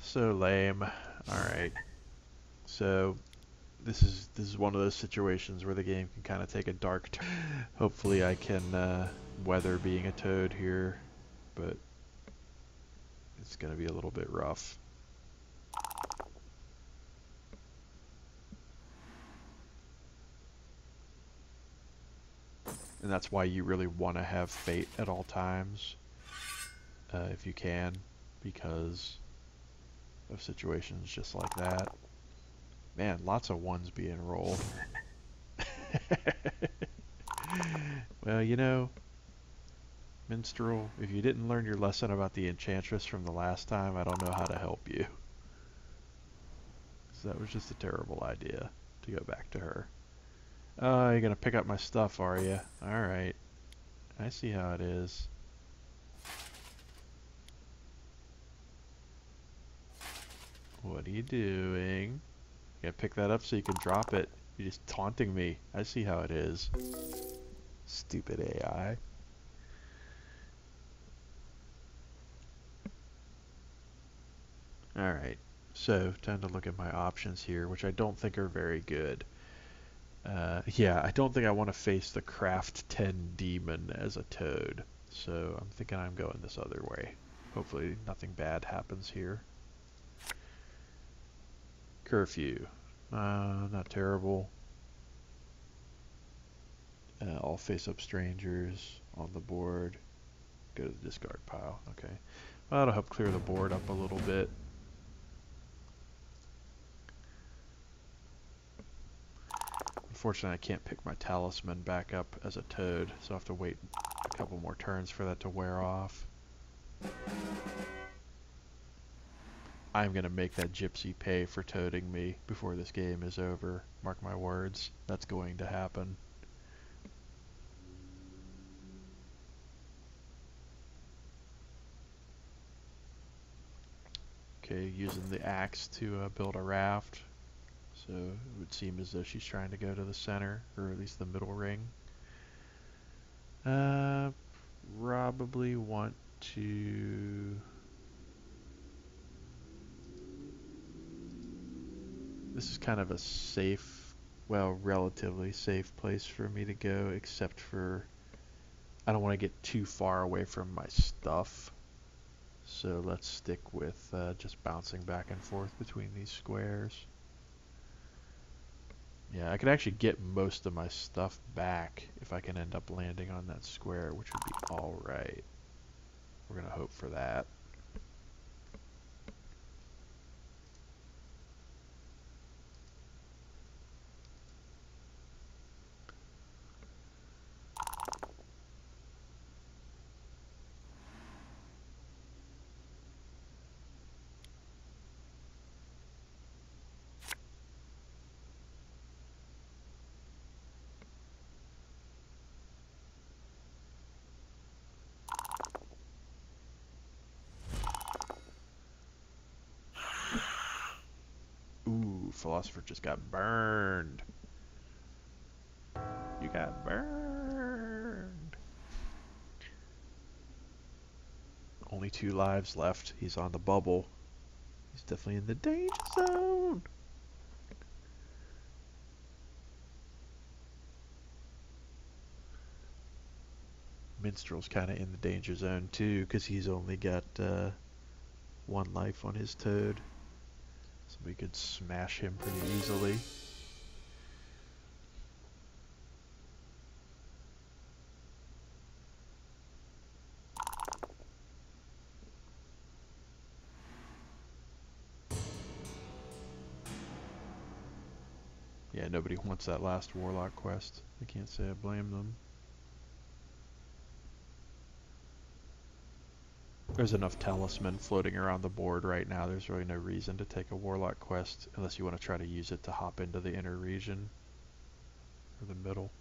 So lame. Alright. So... This is one of those situations where the game can kind of take a dark turn. Hopefully I can weather being a toad here, but it's going to be a little bit rough. And that's why you really want to have fate at all times, if you can, because of situations just like that. Man, lots of ones being rolled. Well, you know, Minstrel, if you didn't learn your lesson about the Enchantress from the last time, I don't know how to help you. So that was just a terrible idea to go back to her. Oh, you're gonna pick up my stuff, are you? Alright. I see how it is. What are you doing? You gotta pick that up so you can drop it. You're just taunting me. I see how it is. Stupid AI. Alright, so time to look at my options here, which I don't think are very good. Yeah, I don't think I want to face the Craft 10 demon as a toad, so I'm thinking I'm going this other way. Hopefully nothing bad happens here. Curfew. Not terrible. All face up strangers on the board. Go to the discard pile. Okay. Well, that'll help clear the board up a little bit. Unfortunately, I can't pick my talisman back up as a toad, so I'll have to wait a couple more turns for that to wear off. I'm going to make that gypsy pay for toading me before this game is over. Mark my words, that's going to happen. Okay, using the axe to build a raft. So it would seem as though she's trying to go to the center, or at least the middle ring. Probably want to... This is kind of a safe, well, relatively safe place for me to go, except for I don't want to get too far away from my stuff. So let's stick with just bouncing back and forth between these squares. Yeah, I could actually get most of my stuff back if I can end up landing on that square, which would be alright. We're going to hope for that. Ooh, Philosopher just got burned. You got burned. Only 2 lives left. He's on the bubble. He's definitely in the danger zone. Minstrel's kind of in the danger zone too, because he's only got 1 life on his toad. So we could smash him pretty easily. Yeah, nobody wants that last Warlock quest. I can't say I blame them. There's enough talisman floating around the board right now. There's really no reason to take a Warlock quest unless you want to try to use it to hop into the inner region or the middle.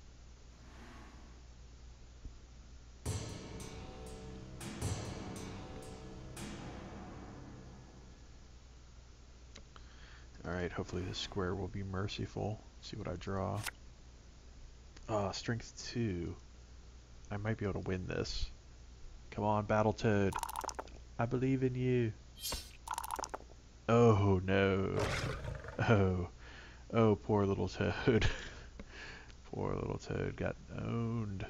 Alright, hopefully this square will be merciful. See what I draw. Strength 2. I might be able to win this. Come on, Battletoad. I believe in you. Oh, no. Oh, poor little toad. Poor little toad got owned.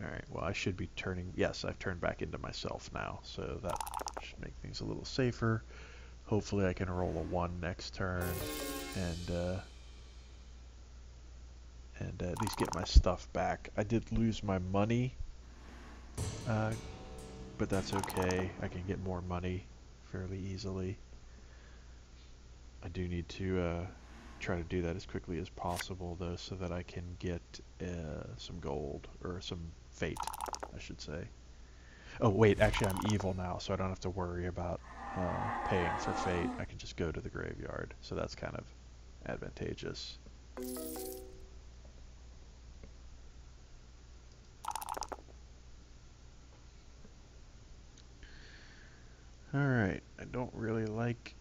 Alright, well I should be turning... Yes, I've turned back into myself now, so that should make things a little safer. Hopefully I can roll a 1 next turn, and and at least get my stuff back. I did lose my money, but that's okay. I can get more money fairly easily. I do need to try to do that as quickly as possible, though, so that I can get some gold, or some fate, I should say. Oh, wait, actually I'm evil now, so I don't have to worry about paying for fate. I can just go to the graveyard, so that's kind of advantageous. Alright, I don't really like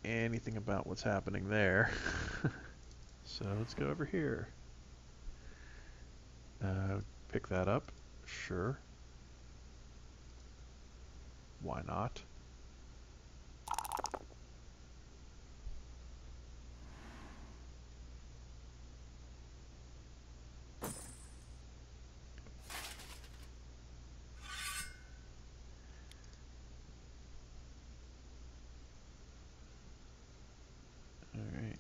anything about what's happening there. So let's go over here. Pick that up. Sure. Why not? Alright.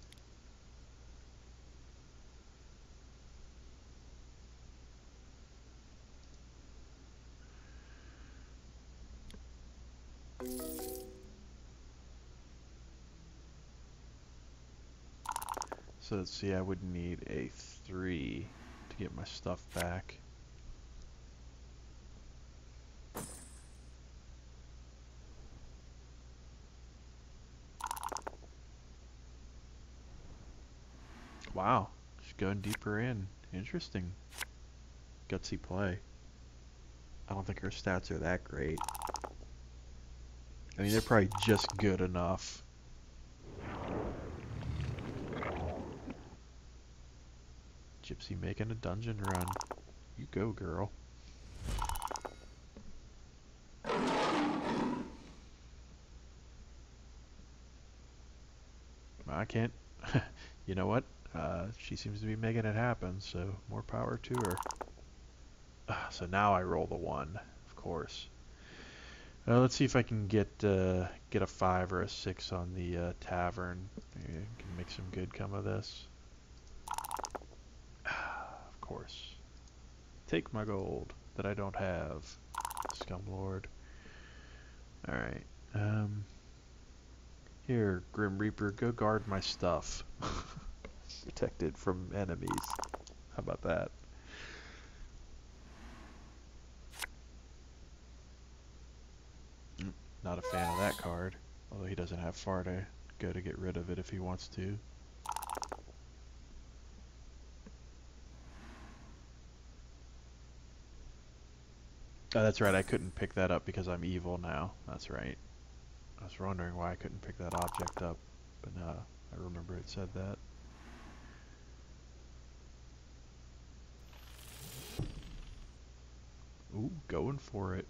So let's see, I would need a 3 to get my stuff back. Wow, just going deeper in. Interesting. Gutsy play. I don't think her stats are that great. I mean, they're probably just good enough. Gypsy making a dungeon run. You go, girl. I can't. You know what? She seems to be making it happen, so more power to her. So now I roll the 1, of course. Let's see if I can get a 5 or a 6 on the tavern. Maybe I can make some good come of this. Of course. Take my gold that I don't have, scumlord. Alright. Here, Grim Reaper, go guard my stuff. Protected from enemies. How about that? Not a fan of that card. Although he doesn't have far to go to get rid of it if he wants to. Oh, that's right, I couldn't pick that up because I'm evil now. That's right. I was wondering why I couldn't pick that object up, but no, I remember it said that. Ooh, going for it.